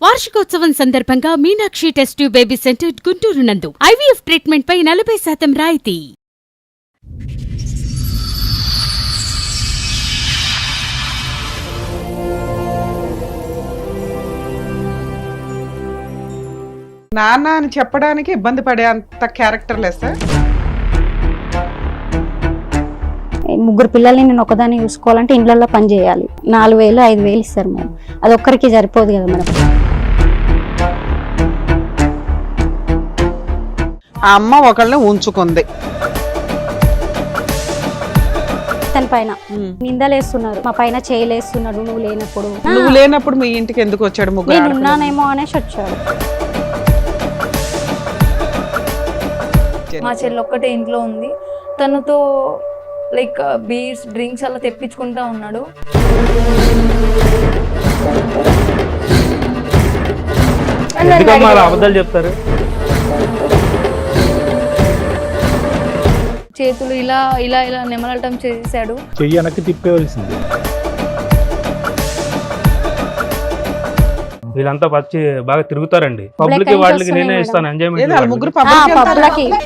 వార్షికోత్సవం సందర్భంగా Meenakshi test tube baby centre Guntur నందు ఐవీఎఫ్ ట్రీట్మెంట్ పై 40% రాయితీ. నాన్న అని చెప్పడానికి ఇబ్బంది పడే అంత క్యారెక్టర్ లెస్. ముగ్గురు పిల్లల్ని నేను ఒకదాన్ని చూసుకోవాలంటే ఇండ్లలో పని చేయాలి. 4,000 5,000 ఇస్తారు మేడం. అది ఒక్కరికి సరిపోదు కదా మేడం. ఆ అమ్మ ఒకళ్ళని ఉంచుకుంది. తన పైన నిందలేస్తున్నారు, మా పైన చేయలేస్తున్నాడు. నువ్వు లేనప్పుడు మీ ఇంటికి ఎందుకు వచ్చాడు? ముగ్గురు నేను ఉన్నానేమో అనేసి వచ్చాడు. మా చెల్లి ఒక్కటే ఇంట్లో ఉంది. తనతో లైక్ బీర్స్ డ్రింక్స్ అలా తెప్పించుకుంటా ఉన్నాడు. అబద్ధాలు చెప్తారు. చేతులు ఇలా ఇలా ఇలా నెమలటం చేశాడు. చెయ్యి వెనక్కి తిప్పేవలసింది. వీళ్ళంతా వచ్చి బాగా తిరుగుతారండి. పబ్లిక్ వాళ్ళకి నేనే ఇస్తాను ఎంజాయ్మెంట్.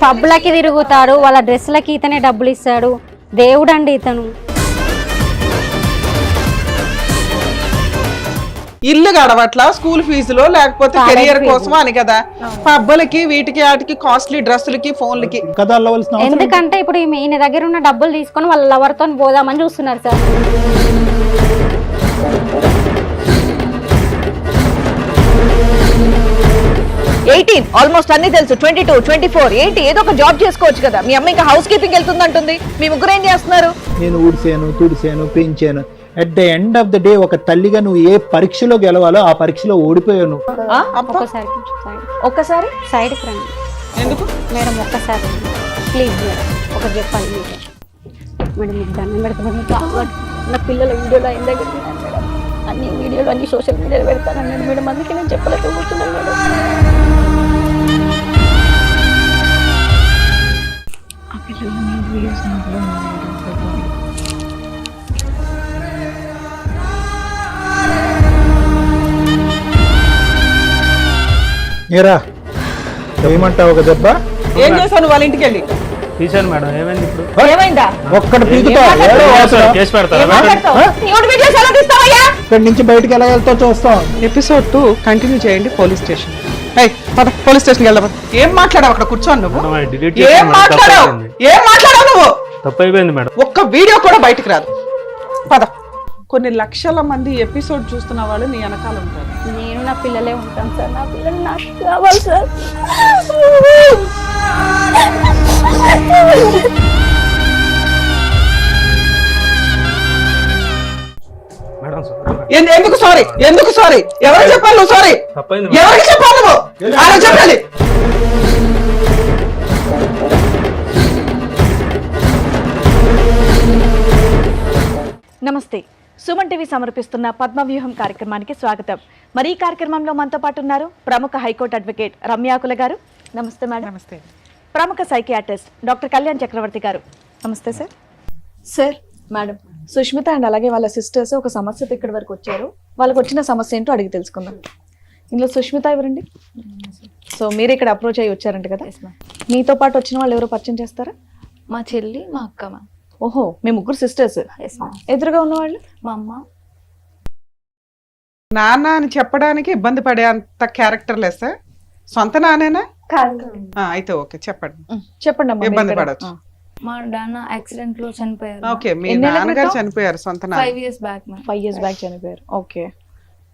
పబ్లకి తిరుగుతాడు. వాళ్ళ డ్రెస్లకి ఇతనే డబ్బులు ఇస్తాడు. దేవుడు అండి ఇతను. ఇల్లు గడవట్లా, స్కూల్ ఫీజులో లేకపోతే కెరియర్ కోసం అని కదా. పబ్బలకి వీటికి వాటికి కాస్ట్లీ డ్రెస్సులకి ఫోన్లకి కదా. ఎందుకంటే ఇప్పుడు ఈయన దగ్గర ఉన్న డబ్బులు తీసుకొని వాళ్ళ లవర్ తో పోదామని చూస్తున్నారు సార్. ఆల్మోస్ట్ అన్ని తెలుసు. 22, 24 ఏంటి? ఏదో ఒక జాబ్ చేసుకోవచ్చు కదా. మీ అమ్మ ఇంకా హౌస్ కీపింగ్ వెళ్తుందంటుంది. మీ ముగ్గురు ఏం చేస్తున్నారు? నేను ఊడిసాను, తుడిసాను, పెంచాను. At the end of the day ఒక తల్లిగా నువ్వు ఏ పరీక్షలో గెలవాలో ఆ పరీక్షలో ఓడిపోయాను. ఒక్కసారి సైడ్ రండి. ఎందుకు మేడం ఒక్కసారి ప్లీజ్ మేడం ఒకటి చెప్పాలి మీకు. మేడం మీకు దండం పెడతాను. నా పిల్లల వీడియోలో అయిన దగ్గర మేడం అన్ని వీడియోలు అన్ని సోషల్ మీడియాలో పెడతాను మేడం. అందుకే నేను చెప్పలేకపోతున్నాను మేడం. ఆ పిల్లల వీడియోస్ ఏరా ఏమంటావు? ఒక దెబ్బ ఏం చేశాను వాళ్ళ ఇంటికి వెళ్ళి? తీసాను మేడం. ఏమైంది ఇప్పుడు? ఏమైందా? ఒక్కడు పీకుతా కేసు పెడతారా? ఇక్కడి నుంచి బయటకు ఎలా వెళ్తావు చూస్తాం. ఎపిసోడ్ 2 కంటిన్యూ చేయండి. Police station. పోలీస్ స్టేషన్కి వెళ్దాం. ఏం మాట్లాడావు అక్కడ కూర్చోను నువ్వు? ఏం మాట్లాడావు నువ్వు? తప్పైపోయింది మేడం. ఒక్క వీడియో కూడా బయటకు రాదు. పద. కొన్ని లక్షల మంది ఎపిసోడ్ చూస్తున్న వాళ్ళు నీ వెనకాల ఉంటారు. నేను నా పిల్లలే ఉంటాను సార్. నా పిల్లలు నాకు కావాలి సార్. ఎందుకు సారీ? ఎందుకు సారీ? ఎవరికి చెప్పాలి నువ్వు? సారీ ఎవరికి చెప్పాలి నువ్వు? ఆయన చెప్పాలి. నమస్తే. సుమన్ టీవీ సమర్పిస్తున్న పద్మవ్యూహం కార్యక్రమానికి స్వాగతం. మరి ఈ కార్యక్రమంలో మనతో పాటు ఉన్నారు ప్రముఖ హైకోర్టు అడ్వకేట్ రమ్యాకుల గారు. నమస్తే మేడం. నమస్తే. ప్రముఖ సైకియాట్రిస్ట్ డాక్టర్ కళ్యాణ్ చక్రవర్తి గారు. నమస్తే sir. Sir madam, Sushmita and అలాగే వాళ్ళ సిస్టర్స్ ఒక సమస్యతో ఇక్కడి వరకు వచ్చారు. వాళ్ళకి వచ్చిన సమస్య ఏంటో అడిగి తెలుసుకుందాం. ఇందులో సుష్మిత ఎవరండి? సో మీరు ఇక్కడ అప్రోచ్ అయ్యి వచ్చారంట కదా. మీతో పాటు వచ్చిన వాళ్ళు ఎవరో పరిచయం చేస్తారా? మా చెల్లి, మా అక్క, మా ఓహో, మీ ముగ్గురు సిస్టర్స్. ఎదురుగా ఉన్నవాళ్ళు మా అమ్మ. నాన్న అని చెప్పడానికి ఇబ్బంది పడే అంత క్యారెక్టర్ లెస్. సొంత నానేనా? అయితే ఓకే, చెప్పండి. చెప్పండి అమ్మా. ఇబ్బంది పడచ్చు. మా నాన్న యాక్సిడెంట్ లో చనిపోయారు. ఓకే, మీ నాన్నగారు చనిపోయారు. సొంత 5 years బ్యాక్. 5 years బ్యాక్ చనిపోయారు. ఓకే.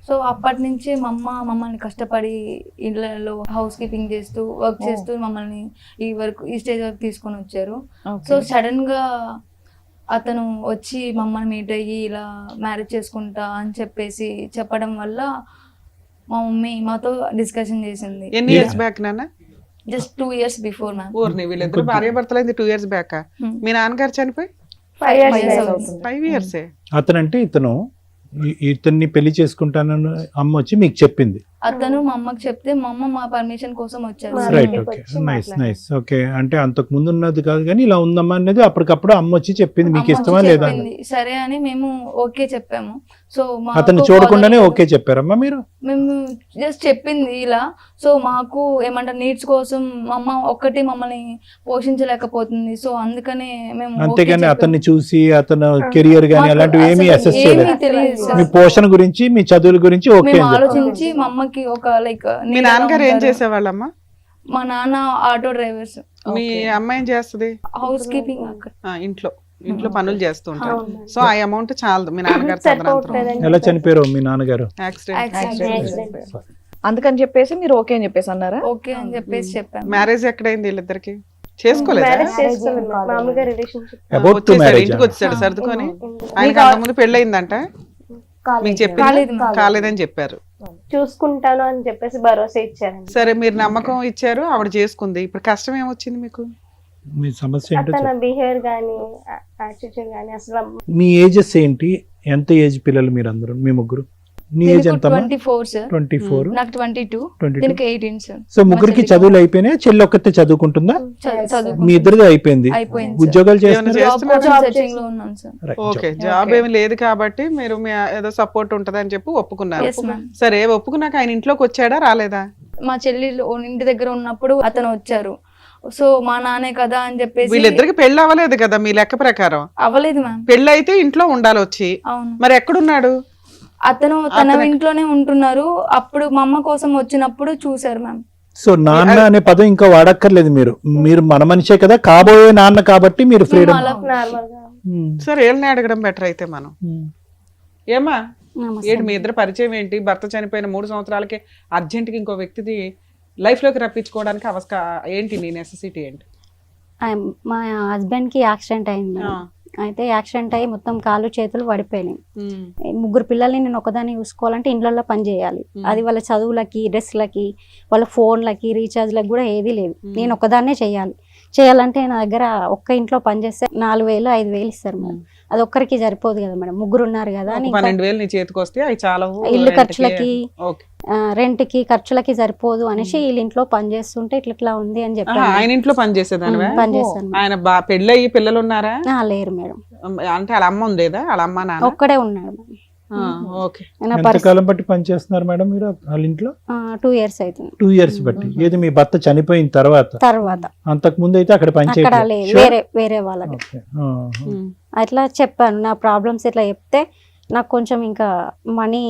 సో అప్పటి నుంచి మా అమ్మ మమ్మల్ని కష్టపడి ఇళ్ళలో హౌస్ కీపింగ్ చేస్తూ వర్క్ చేస్తూ మమ్మల్ని ఈ స్టేజ్ వరకు తీసుకొని వచ్చారు. సో సడన్ గా అతను వచ్చి మమ్మల్ని మీట్ అయ్యి ఇలా మ్యారేజ్ చేసుకుంటా అని చెప్పేసి చెప్పడం వల్ల మా మమ్మీ మాతో డిస్కషన్ చేసింది. ఎన్ని ఇయర్స్ బ్యాక్ నాన్న? Just 2 years before ma'am. ఊరిని వీళ్ళిద్దరు భార్య భర్తలైంది 2 years బ్యాక్. మీ నాన్నగారు చనిపోయి 5 years. 5 years. అతనంటే ఇతన్ని పెళ్లి చేసుకుంటానని అమ్మ వచ్చి మీకు చెప్పింది. అతను మా అమ్మకి చెప్తే మా అమ్మ మా పర్మిషన్ కోసం వచ్చారు. Right, okay, nice nice. Okay, అంటే అంతకు ముందు ఉన్నది కాదు కానీ ఇలా ఉందమ్మా అనేది అప్పటికప్పుడు అమ్మ వచ్చి చెప్పింది. మీకు ఇష్టమా లేదా? సరే అని మేము ఓకే చెప్పాము. సో అతన్ని చూడకుండానే ఓకే చెప్పారమ్మా మీరు? మేము జస్ట్ చెప్పింది ఇలా. సో మాకు ఏమంటారు నీడ్స్ కోసం అమ్మ ఒక్కటి మమ్మల్ని పోషించలేకపోతుంది. సో అందుకనే మేము అంతేగాని అతన్ని చూసి అతను కెరియర్ గానీ అలాంటివి ఏమీ అసెస్ చేయలేదు. తెలియదు మీ పోషణ గురించి మీ చదువుల గురించి ఓకే మేము ఆలోచించి మా అమ్మకి ఒక లైక్ మీ నాన్నగారు ఏం చేసేవాళ్ళమ్మా? మా నాన్న ఆటో డ్రైవర్స్, మీ అమ్మ ఏం చేస్తుంది? హౌస్ కీపింగ్ అక్కడ ఇంట్లో పనులు చేస్తూ ఉంటారు. సో ఆ అమౌంట్ చాలదు మీ నాన్నగారు తదనంతరం. ఎలా చనిపోయారు మీ నాన్నగారు? యాక్సిడెంట్. అందుకని చెప్పేసి మీరు ఓకే అని చెప్పేసి అన్నారా? ఓకే అని చెప్పేసి చెప్పాను. మ్యారేజ్ ఎక్కడైంది వీళ్ళిద్దరికి? చేసుకోలేదా? About to marriage. ఇంటికి వచ్చాడు సర్దుకొని. ఆయనకి అంతకుముందు పెళ్ళయిందంట, మీకు చెప్పింది కాలేదని చెప్పారు. చూసుకుంటాను అని చెప్పేసి భరోసా ఇచ్చారు. సరే మీరు నమ్మకం ఇచ్చారు, ఆవిడ చేసుకుంది. ఇప్పుడు కష్టం ఏమొచ్చింది మీకు? మీ సమస్య ఏంటో తన బిహేవియర్ గానీ యాటిట్యూడ్ గానీ అసలు మీ ఏజెస్ ఏంటి? ఎంత ఏజ్ పిల్లలు మీరు అందరూ? మీ ముగ్గురు నీ ఏజ్ ఎంత? 24 సార్. 24. నాకు 22, దీనికి 18 సార్. సో ముగ్గురికి చదువులు అయిపోయినాయి. చెల్లి ఒక్కతే చదువుకుంటుందా? మీ ఇద్దరిది అయిపోయింది. ఉద్యోగాలు సర్చింగ్ లో ఉన్నాను సార్. ఓకే, జాబ్ ఏమి లేదు కాబట్టి మీరు మీ ఏదో సపోర్ట్ ఉంటదని చెప్పి ఒప్పుకున్నారు. సరే ఒప్పుకున్నాక ఆయన ఇంట్లోకి వచ్చాడా రాలేదా? మా చెల్లి ఇంటి దగ్గర ఉన్నప్పుడు అతను వచ్చారు. సో మా నాన్నే కదా అని చెప్పేసి. వీళ్ళిద్దరికి పెళ్లి అవ్వలేదు కదా మీ లెక్క ప్రకారం? అవ్వలేదు మ్యామ్. పెళ్లి అయితే ఇంట్లో ఉండాలి వచ్చి. అవును. మరి ఎక్కడున్నాడు? అతను తన ఇంట్లోనే ఉంటున్నారు. అప్పుడు మా అమ్మ కోసం వచ్చినప్పుడు చూసారు మ్యామ్. సో నాన్న అనే పదం ఇంకా వాడక్కర్లేదు. మీరు మన మనిషే కదా, కాబోయే నాన్న కాబట్టి మీరు ఫ్రీడమ్. సరే వీళ్ళని అడగడం బెటర్ అయితే మనం. ఏమా ఏంటి మీ ఇద్దరు పరిచయం ఏంటి? భర్త చనిపోయిన 3 సంవత్సరాలకే అర్జెంట్ గా ఇంకో వ్యక్తిది లైఫ్ లోకి రప్పించుకోవడానికి ఏంటి నీ నెసెసిటీ ఏంటి? మా హస్బెండ్ కి యాక్సిడెంట్ అయింది. అయితే యాక్సిడెంట్ అయ్యి మొత్తం కాళ్ళు చేతులు పడిపోయినాయి. 3 పిల్లల్ని నేను ఒకదాన్ని చూసుకోవాలంటే ఇండ్లలో పని చేయాలి. అది వాళ్ళ చదువులకి, డ్రెస్లకి, వాళ్ళ ఫోన్లకి, రీఛార్జ్లకి కూడా ఏది లేదు. నేను ఒకదాన్నే చేయాలంటే నా దగ్గర ఒక్క ఇంట్లో పని చేస్తే 4,000 5,000 ఇస్తారు మేడం. అది ఒక్కరికి సరిపోదు కదా మేడం, ముగ్గురు ఉన్నారు కదా. 12,000 నీ చేతికి వస్తే అవి చాలా ఇల్లు ఖర్చులకి, రెంట్ కి, ఖర్చులకి సరిపోదు అనేసి వీళ్ళ ఇంట్లో పని చేస్తుంటే ఇట్లా ఉంది అని చెప్పాను. ఆయన ఇంట్లో పని చేసేదాన్ని? పని చేస్తాను. ఆయన పెళ్ళయ్యి పిల్లలు ఉన్నారా? లేరు మేడం. అంటే వాళ్ళ అమ్మ ఉండేదా? వాళ్ళ అమ్మ నాన్న ఒక్కడే ఉన్నాడు. ఎంతకాలం బట్టి పని చేస్తున్నారు మేడం మీరు వాళ్ళ ఇంట్లో? 2 years అవుతుంది. 2 years బట్టి. ఏది మీ భర్త చనిపోయిన తర్వాత? అంతకు ముందు అయితే అక్కడ పని చేయలేదు, వేరే వాళ్ళకి. అట్లా చెప్పాను నా ప్రాబ్లమ్స్. ఇట్లా చెప్తే నాకు కొంచెం ఇంకా మనీ,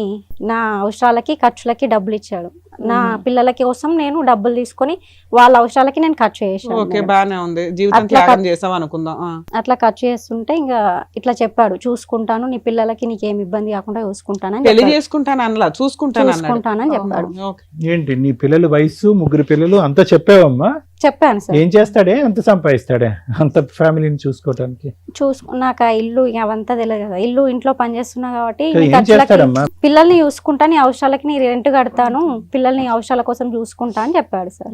నా అవసరాలకి ఖర్చులకి డబ్బులు ఇచ్చాడు. నా పిల్లల కోసం నేను డబ్బులు తీసుకొని వాళ్ళ అవసరాలకి నేను ఖర్చు చేసాను. అట్లా ఖర్చు చేస్తుంటే ఇంకా ఇట్లా చెప్పాడు, చూసుకుంటాను, నీ పిల్లలకి నీకేం ఇబ్బంది కాకుండా చూసుకుంటానని చెప్పాడు. ఏంటి నీ పిల్లల వయసు? 3 పిల్లలు అంతా చెప్పావమ్మా? చెప్పాను సార్. ఏం చేస్తాడే, అంత సంపాదిస్తాడే అంత ఫ్యామిలీని చూసుకోవడానికి? నాకు ఆ ఇల్లు అవంతా తెలియదు కదా. ఇంట్లో పని చేస్తున్నా కాబట్టి పిల్లల్ని చూసుకుంటా, నీ అవసరాలకి నీ రెంట్ కడతాను, పిల్లల్ని అవసరాల కోసం చూసుకుంటా అని చెప్పాడు సార్.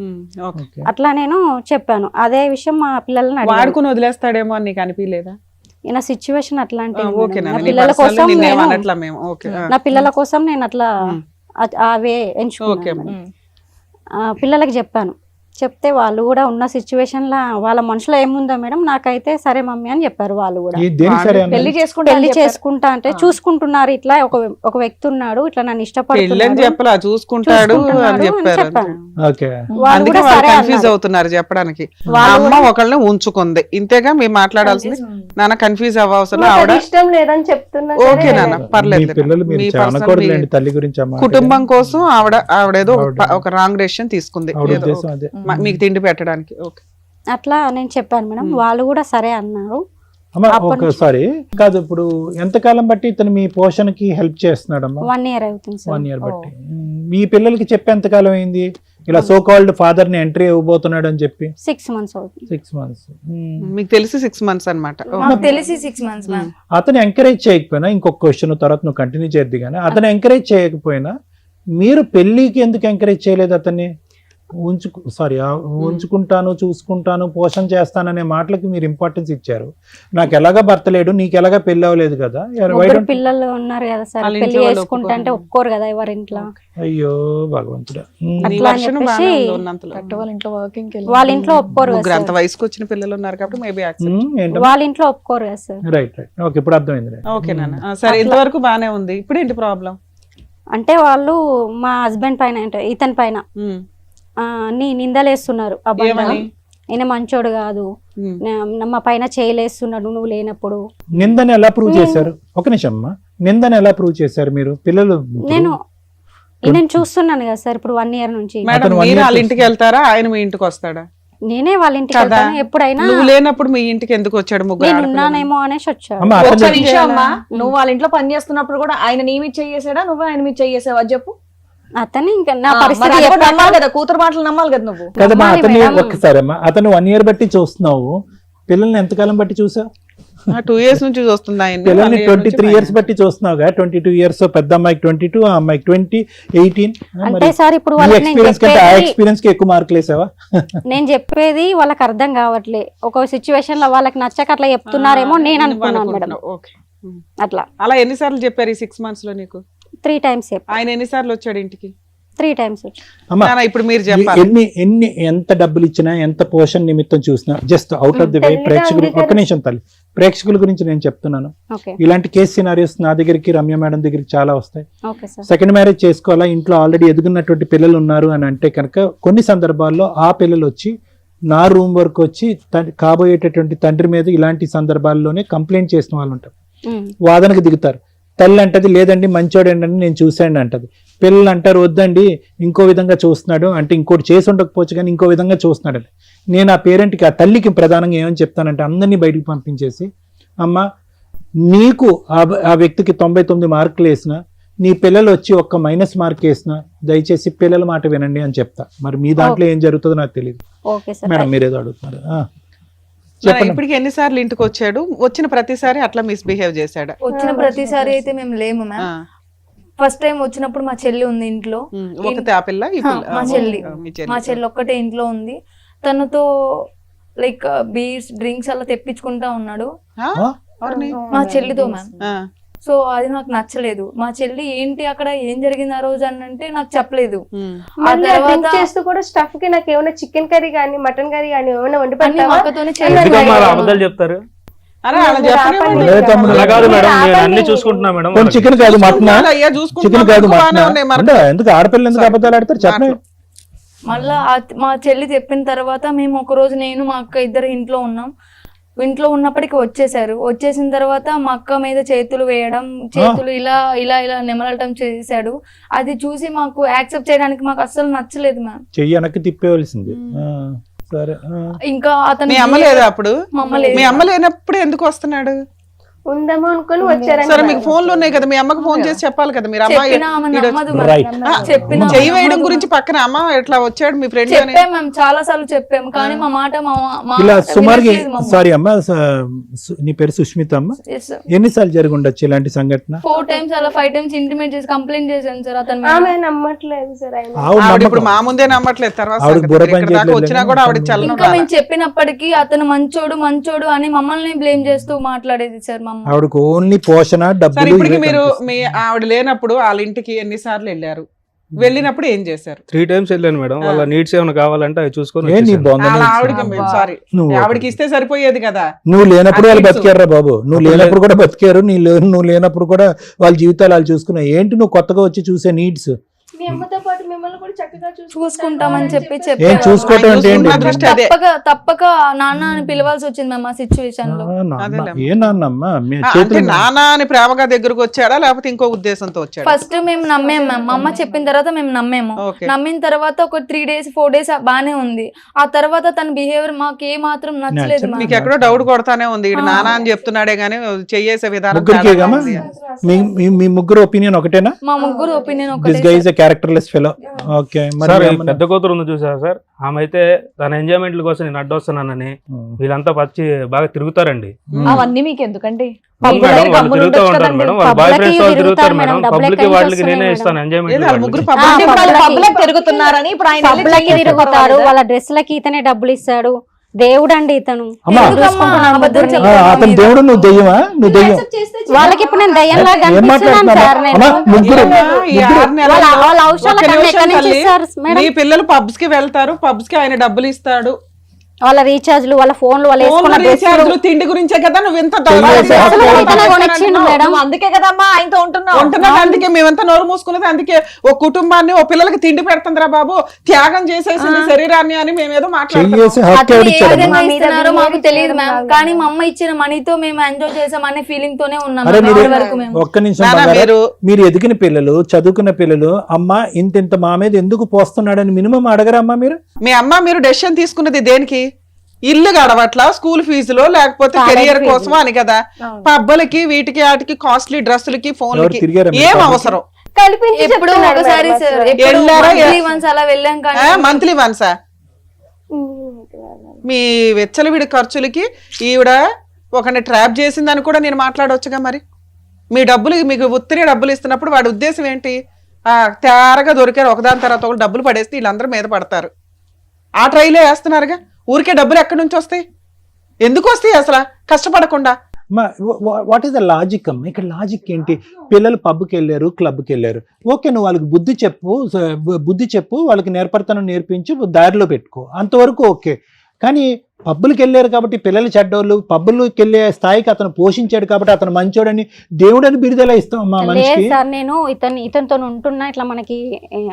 అట్లా నేను చెప్పాను. అదే విషయం మా పిల్లల్ని వాడుకుని వదిలేస్తాడేమో అని నీకు అనిపించలేదా? నా సిచ్యువేషన్ అట్లాంటిది. నా పిల్లల కోసం నేను అట్లా అవే ఎంచుకున్నాను. పిల్లలకి చెప్పాను. చెప్తే వాళ్ళు కూడా ఉన్న సిచ్యువేషన్ లా వాళ్ళ మనసులో ఏముందో మేడం, నాకైతే సరే మమ్మీ అని చెప్పారు. వాళ్ళు కూడా పెళ్లి చేసుకుంటా అంటే చూసుకుంటున్నారు, ఇట్లా ఒక వ్యక్తి ఉన్నాడు, ఇట్లా నన్ను ఇష్టపడుతున్నాడు చెప్పడానికి. అమ్మ ఒకళ్ళని ఉంచుకుంది, ఇంతేగా మీరు మాట్లాడాల్సింది. నాన్న కన్ఫ్యూజ్ అవ్వవసరం, ఆవిడ ఇష్టం లేదని చెప్తున్నా. ఓకే నాన్న పర్లేదు. కుటుంబం కోసం ఆవిడేదో ఒక రాంగ్ డెసిషన్ తీసుకుంది మీకు తిండి పెట్టడానికి. అట్లా నేను చెప్పాను మేడం. వాళ్ళు కూడా సరే అన్నారు. ఒకసారి కాదు, ఇప్పుడు ఎంతకాలం బట్టి ఇతను మీ పోషణకి హెల్ప్ చేస్తున్నాడమ్మా? 1 year అవుతుంది సార్. 1 year బట్టి. మీ పిల్లలకి చెప్పి ఎంతకాలం అయింది ఇలా సో కాల్డ్ ఫాదర్ ని ఎంట్రీ ఇవ్వబోతున్నాడు అని చెప్పి? 6 months అవుతుంది. 6 months. మీకు తెలిసి 6 months అన్నమాట. తెలిసి 6 months. అతను ఎంకరేజ్ చేయకపోయినా, ఇంకొక క్వశ్చన్ తర్వాత నువ్వు కంటిన్యూ చేద్ది కానీ, అతను ఎంకరేజ్ చేయకపోయినా మీరు పెళ్లికి ఎందుకు ఎంకరేజ్ చేయలేదు అతన్ని? ఉంచుకుంటాను, చూసుకుంటాను, పోషణ చేస్తాననే మాటలకి మీరు ఇంపార్టెన్స్ ఇచ్చారు. నాకు ఎలాగా భర్త లేడు, నీకు ఎలాగా పెళ్లి అవ్వలేదు కదా, why ముగ్గురు don't- పిల్లలు ఉన్నారు కదా సార్, వాళ్ళ పెళ్లి ఇంట్లో వాళ్ళు చేసుకుంటా అంటే ఒప్పుకోరు కదా ఎవరి ఇంట్లో. అయ్యో భగవంతుడా. నీ అట్లా అని వర్షన్ బాగానే చెప్పేసి ఉంది ఉన్నంతలో. కరెక్ట్ వాళ్ళ ఇంట్లో వర్కింగ్ వాళ్ళ ఇంట్లో ఒప్పుకోరు ముగ్గురు కదా అంత సార్. వయసుకు వచ్చిన పిల్లలు ఉన్నారు కాబట్టి మేబీ యాక్సెప్ట్. ఏంటో వాళ్ళ ఇంట్లో ఒప్పుకోరు కదా సార్. రైట్ ఓకే, ఇప్పుడు అర్థమైంది. ఓకే నాన్న, సరే ఇంతవరకు బానే ఉంది. ఇప్పుడు ఏంటి ప్రాబ్లం? అంటే వాళ్ళు మా హస్బెండ్ పైన అంటే ఇతని పైన అన్ని నిందలేస్తున్నారు. అబ్బాయి ఈయన మంచోడు కాదు, మా పైన చేయలేస్తున్నాడు నువ్వు లేనప్పుడు. నిందని ఎలా ప్రూవ్ చేశారు? ఒక నిమిషం అమ్మా, నిందని ఎలా ప్రూవ్ చేశారు మీరు? పిల్లలు నేను చూస్తున్నాను కదా సార్ ఇప్పుడు 1 year నుంచి. మేడం అతను one మీరు year వాళ్ళ ఇంటికి వెళ్తారా, ఆయన మీ ఇంటికి వస్తాడా? నేనే వాళ్ళ ఇంటికి కదా. వెళ్తాను ఎప్పుడైనా. నువ్వు లేనప్పుడు మీ ఇంటికి ఎందుకు వచ్చాడు? ముగ్గురు నేను ఆడపిల్లలు. ఉన్నానేమో అనేసి వచ్చాడు. అమ్మా, ఒక్క అతను నిమిషం అమ్మా, నువ్వు వాళ్ళ ఇంట్లో పని చేస్తున్నప్పుడు కూడా ఆయన నీ మీద చేసాడా, నువ్వు ఆయన మీద చేసావా చెప్పు. అతను ఇంకా నా మరి పరిస్థితి అది కూడా ఎప్పుడన్నా- నమ్మాలి కదా, కూతురు మాటలు నమ్మాలి కదా నువ్వు. కదమ్మా, నమ్మాలి అతన్ని మేడం. ఒక్కసారి అమ్మా, అతను 1 year బట్టి చూస్తున్నావు, పిల్లల్ని ఎంతకాలం బట్టి చూసావు? 2 years నుంచి చూస్తుంది ఆయన. పిల్లల్ని 1 year నుంచి 23 years బట్టి చూస్తున్నావుగా. 22 years, పెద్ద అమ్మాయికి 22, ఆ అమ్మాయికి 20, 18. అంటే సార్ ఇప్పుడు ఈ వాళ్ళకి నేను ఎక్స్పీరియన్స్ కంటే ఆ చెప్పేది ఎక్స్పీరియన్స్ కి ఎక్కువ మార్కులు వేసావా? నేను చెప్పేది వాళ్ళకి అర్థం కావట్లే. ఒక సిచ్యువేషన్ లో వాళ్ళకి నచ్చక అట్లా చెప్తున్నారేమో నేను అనుకున్నాను మేడం. ఓకే. అట్లా అలా ఎన్నిసార్లు చెప్పారు ఈ 6 months లో నీకు? 3 times చెప్పాను. ఆయన ఎన్నిసార్లు వచ్చాడు ఇంటికి? 3 times వచ్చి. అమ్మా, నాన్న, ఇప్పుడు మీరు చెప్పాలి. ఎంత డబ్బులు ఇచ్చినా, ఎంత పోషణ నిమిత్తం చూసినా, just out of the way ప్రేక్షకులు, ఒక్క నిమిషం తల్లి, ప్రేక్షకుల గురించి నేను చెప్తున్నాను. ఓకే ఇలాంటి కేసు సినారియోస్ నా దగ్గరికి, రమ్య మేడం దగ్గరికి చాలా వస్తాయి. Okay sir. సెకండ్ మ్యారేజ్ చేసుకోవాలా, ఇంట్లో ఆల్రెడీ ఎదుగున్నటువంటి పిల్లలు ఉన్నారు అని అంటే కనుక కొన్ని సందర్భాల్లో ఆ పిల్లలు వచ్చి నా రూమ్ వరకు వచ్చి కాబోయేటటువంటి తండ్రి మీద ఇలాంటి సందర్భాల్లోనే కంప్లైంట్ చేసిన వాళ్ళు ఉంటారు. వాదనకు దిగుతారు. తల్లి అంటది లేదండి మంచోడండి అని నేను చూశాను అంటది. పిల్లలు అంటారు వద్దండి ఇంకో విధంగా చూస్తున్నాడు అంటే, ఇంకోటి చేసి ఉండకపోవచ్చు కానీ ఇంకో విధంగా చూస్తున్నాడు అంటే. నేను ఆ పేరెంట్కి, ఆ తల్లికి ప్రధానంగా ఏమని చెప్తానంటే, అందరినీ బయటికి పంపించేసి, అమ్మ నీకు ఆ వ్యక్తికి 99 మార్కులు వేసిన, నీ పిల్లలు వచ్చి ఒక్క మైనస్ మార్క్ వేసిన, దయచేసి పిల్లల మాట వినండి అని చెప్తా. మరి మీ దాంట్లో ఏం జరుగుతుందో నాకు తెలియదు. Okay sir. మేడం మీరేదో అడుగుతున్నారు. ఇప్పటికి ఎన్నిసార్లు ఇంటికి వచ్చాడు? వచ్చిన ప్రతిసారి అట్లా మిస్బిహేవ్ చేశాడా? వచ్చిన ప్రతిసారి అయితే మేము లేము మ్యామ్. ఫస్ట్ టైం వచ్చినప్పుడు మా చెల్లి ఉంది ఇంట్లో. ఒకతే ఆ పిల్ల, ఈ పిల్ల? మా చెల్లి మీ చెల్లి. మా చెల్లి ఒక్కటే ఇంట్లో ఉంది. తనతో లైక్ బీర్స్ డ్రింక్స్ అలా తెప్పించుకుంటా ఉన్నాడు ఎవరిని? మా చెల్లితో మ్యామ్. ఆ. సో అది నాకు నచ్చలేదు. మా చెల్లి ఏంటి అక్కడ ఏం జరిగింది ఆ రోజు అని అంటే నాకు చెప్పలేదు. ఆ తర్వాత చేస్తూ కూడా స్టఫ్ కి నాకు ఏమైనా చికెన్ కర్రీ కానీ మటన్ కర్రీ కానీ ఏమైనా వండి అన్ని పెట్టావా? అక్కతోనే ఎందుకమ్మా అలా అబద్ధాలు చెప్తారు? అరే అలా చెప్పనివ్వండి. లేదు తమ్ముడు. అలా కాదు మేడం, నేను అన్ని చూసుకుంటున్నా మేడం. కొన్ని చికెన్ కాదు మటన్, అయ్యా చికెన్ చూసుకుంటున్నాం, కాదు ఎక్కువ బాగానే మటన్. ఉన్నాయి మరి. అంటే ఎందుకు ఆడపిల్లలు ఎందుకు అబద్ధాలు ఆడతారు చెప్పండి. మళ్ళా మా చెల్లి చెప్పిన తర్వాత మేము ఒక రోజు నేను మా అక్క ఇద్దరు ఇంట్లో ఉన్నాం. ఇంట్లో ఉన్నప్పటికీ వచ్చేసారు. వచ్చేసిన తర్వాత మా అక్క మీద చేతులు వేయడం, చేతులు ఇలా ఇలా ఇలా నెమలటం చేశాడు. అది చూసి మాకు యాక్సెప్ట్ చేయడానికి మాకు అస్సలు నచ్చలేదు మ్యామ్. చెయ్యి వెనక్కి తిప్పేవలసింది. సరే. ఇంకా అతను మీ అమ్మ లేదా అప్పుడు? మా అమ్మ లేదు. మీ అమ్మ లేనప్పుడు ఎందుకు వస్తున్నాడు? ఉందేమో అనుకుని వచ్చారని. సరే మీకు ఫోన్లు ఉన్నాయి కదా, మీ అమ్మకి ఫోన్ చేసి చెప్పాలి కదా. మీరు అమ్మాయి చెప్పినా ఆమె నమ్మదు Right. మ్యామ్. చెప్పినా చెయ్యి వేయడం గురించి పక్కన అమ్మ ఎట్లా వచ్చాడు మీ ఫ్రెండ్ అని చెప్పాం మేము, చాలా సార్లు చెప్పాము. కానీ మా మాట మా ఇలా మాట సుమారుగా, వినట్లేదు మా అమ్మ. సారీ అమ్మ, నీ పేరు సుష్మిత అమ్మ. Yes, sir. ఎన్నిసార్లు జరిగి ఉండొచ్చు ఇలాంటి సంఘటన? 4 times అలా 5 times ఇంటిమేట్ చేసి కంప్లైంట్ చేశాను సార్ అతను మీద. ఆమె నమ్మట్లేదు సార్ ఆయన. ఆవిడ ఇప్పుడు మా ముందే నమ్మట్లేదు. తర్వాత ఆవిడ సంగతి. బుర్ర ఇక్కడ పని దాకా చేయట్లేదు. వచ్చినా కూడా ఆవిడ చల్లను ఇంకా మేము చెప్పినప్పటికీ అతను మంచోడు మంచోడు అని మమ్మల్ని బ్లేమ్ చేస్తూ మాట్లాడేది సార్ మా అమ్మ. ఆవిడకు ఓన్లీ పోషణ, సరే డబ్బులు ఇప్పటికి ఇవే మీరు కనిపిస్తాయి. మీ ఆవిడ లేనప్పుడు వాళ్ళ ఇంటికి ఎన్నిసార్లు వెళ్ళారు? వెళ్ళినప్పుడు ఏం చేశారు? 3 times వెళ్ళాను మేడం. వాళ్ళ నీడ్స్ ఏమైనా కావాలంటే అవి చూసుకొని ఏ నీ వచ్చేసాను. బొంద వాళ్ళ నీడ్స్? ఆవిడకి సారీ నువ్వు ఆవిడకి ఇస్తే సరిపోయేది కదా. నువ్వు లేనప్పుడు వాళ్ళు నీడ్స్. బతికారా బాబు? నువ్వు లేనప్పుడు కూడా బతికారు. నువ్వు లేనప్పుడు కూడా వాళ్ళ జీవితాలు వాళ్ళు చూసుకున్నావు. ఏంటి నువ్వు కొత్తగా వచ్చి చూసే నీడ్స్? మీ అమ్మతో పాటు మిమ్మల్ని కూడా చక్కగా చూసుకుంటామని చెప్పి ఏం చెప్పారు. చూసుకోవటం అంటే ఏంటి? చూసుకున్న దృష్టి అదే. తప్పక నాన్న అని పిలవాల్సి వచ్చింది మేము ఆ సిచ్యువేషన్ లో. ఏ నాన్నమ్మా మీ అంటే చేతులు నానా అని ప్రేమగా దగ్గరకు వచ్చాడా లేకపోతే ఇంకో ఉద్దేశంతో వచ్చాడా? ఫస్ట్ మేము నమ్మాము మ్యామ్. మా అమ్మ చెప్పిన తర్వాత మేము నమ్మాము. Okay. నమ్మిన తర్వాత ఒక 3 days 4 days బానే ఉంది. ఆ తర్వాత తన బిహేవియర్ మాకు ఏ మాత్రం నచ్చలేదు మ్యామ్. మీకు ఎక్కడో డౌట్ కొడతానే ఉంది. ఇటు నానా అని చెప్తున్నాడే గానీ చేసే విధానం ముగ్గురికే తేడాగా గమా? ఉంది. మీ ముగ్గురు ఒపీనియన్ ఒకటేనా? మా ముగ్గురు ఒపీనియన్ దిస్ ఒకటే గై sir. Is a characterless fellow. Okay, మరి సార్ ఈ ఏమన్నా- పెద్ద కూతురు ఉంది చూసారా సార్, ఆమె అయితే తన ఎంజాయ్మెంట్ల కోసం నేను అడ్డొస్తున్నానని వీళ్ళంతా వచ్చి బాగా తిరుగుతారండి. అవన్నీ మీకు ఎందుకండి? అవును మేడం, వాళ్ళు తిరుగుతూ ఉంటారు మేడం, వాళ్ళ బాయ్ ఫ్రెండ్స్ వాళ్ళు తిరుగుతారు మేడం, పబ్లిక్ వాళ్ళకి నేనే ఇస్తాను ఏదో వాళ్ళ ముగ్గురు ఎంజాయ్మెంట్. పబ్లిక్ ఇప్పుడు వాళ్ళు పబ్లిక్ పబ్లిక్ తిరుగుతున్నారని ఇప్పుడు ఆయన వెళ్ళి పబ్లకి చెయ్యి తిరుగుతారు, ఎత్తుకోవాలి వాళ్ళ డ్రెస్లకి ఇతనే డబ్బులు ఇస్తాడు. దేవుడు అండి ఇతను. అమ్మా, అబద్ధం ఆ, చెప్పారు అతను దేవుడు, నువ్వు దెయ్యమా? నువ్వు దెయ్యం. వాళ్ళకి ఇప్పుడు నేను దయ్యంలా ఏం కనిపిస్తున్నాను మాట్లాడుతున్నావు సార్ నేను. అమ్మా? ముగ్గురు ఈ 6 నెలల్లో వాళ్ళ అవసరాలు ఒక్క కన్నా నిమిషం ఎక్కడి నుంచి తల్లి, ఇస్తారు మేడం? నీ పిల్లలు పబ్స్ కి వెళ్తారు, పబ్స్ కి ఆయన డబ్బులు ఇస్తాడు, వాళ్ళ రీఛార్జ్లు, వాళ్ళ ఫోన్లు, వాళ్ళు వేసుకున్న ఫోన్లు రీఛార్జ్లు, తిండి గురించే కదా నువ్వు ఇంత నువ్వు అందుకే కదమ్మా ఆయనతో ఉంటున్నావు. ఉంటున్నది. అందుకే మేమంతా నోరు మూసుకున్నది, అందుకే ఓ కుటుంబాన్ని ఓ పిల్లలకి తిండి పెడుతుందిరా బాబు, త్యాగం చేసేసింది శరీరాన్ని అని మేమేదో మాట్లాడుతున్నాం. చెయ్యేసి హక్కు అతను ఏ ఎవరిచ్చాడు? విధంగా ఇస్తున్నారో మాకు తెలియదు మ్యామ్, కానీ మా అమ్మ ఇచ్చిన మనీతో మేము ఎంజాయ్ చేసాం అనే ఫీలింగ్ తోనే ఉన్నాం అరే మీరు ఇప్పటి వరకు మేము. ఒక్క నిమిషం నాన్న, బంగారం. మీరు ఎదిగిన పిల్లలు, చదువుకున్న పిల్లలు, అమ్మ ఇంత మా మీద ఎందుకు పోస్తున్నాడని మినిమం అడగరా అమ్మా మీరు? మీ అమ్మ మీరు డెసిషన్ తీసుకున్నది దేనికి? ఇల్లు గడవట్లా, స్కూల్ ఫీజులో, లేకపోతే కెరియర్ కోసం అని కదా. పబ్బలకి వీటికి వాటికి కాస్ట్లీ డ్రెస్సులకి ఫోన్లకి తిరిగారా మీరు ఏం పబ్లిక్? అవసరం? కల్పించి ఎప్పుడు చెప్తున్నాడు ఒకసారి మేడం సార్, అసలు. ఎప్పుడు వెళ్ళారా? monthly once అలా వెళ్ళాం కానీ మంత్లీ వన్సా? మీ వెచ్చలవిడి ఖర్చులకి ఈవిడ ఒకరిని ట్రాప్ చేసిందని కూడా నేను మాట్లాడవచ్చుగా. మరి మీ డబ్బులు మీకు ఉత్తిరి డబ్బులు ఇస్తున్నప్పుడు వాడి ఉద్దేశం ఏంటి? తేరగా దొరికారు ఒకదాని తర్వాత ఒకటి డబ్బులు పడేస్తే వీళ్ళందరూ మీద పడతారు. ఆ ట్రైలే వేస్తున్నారుగా. ఊరికే డబ్బులు ఎక్కడి నుంచి వస్తాయి? ఎందుకు వస్తాయి అసలు కష్టపడకుండా? వాట్ ఈస్ ద లాజిక్ అమ్మ? ఇక్కడ లాజిక్ ఏంటి? పిల్లలు పబ్కి వెళ్ళారు, క్లబ్కి వెళ్ళారు, ఓకే, నువ్వు వాళ్ళకి బుద్ధి చెప్పు, వాళ్ళకి నేర్పడతనం నేర్పించు, దారిలో పెట్టుకో, అంతవరకు ఓకే. కానీ పబ్బులకి వెళ్ళారు కాబట్టి పిల్లలు చెడ్డోళ్ళు, పబ్బులకి వెళ్ళే స్థాయికి అతను పోషించాడు కాబట్టి అతను మంచోడని దేవుడని బిరుదెలా ఇస్తాం మా లేదు మనిషికి? సార్, నేను ఇతనితో ఉంటున్నా, ఇట్లా మనకి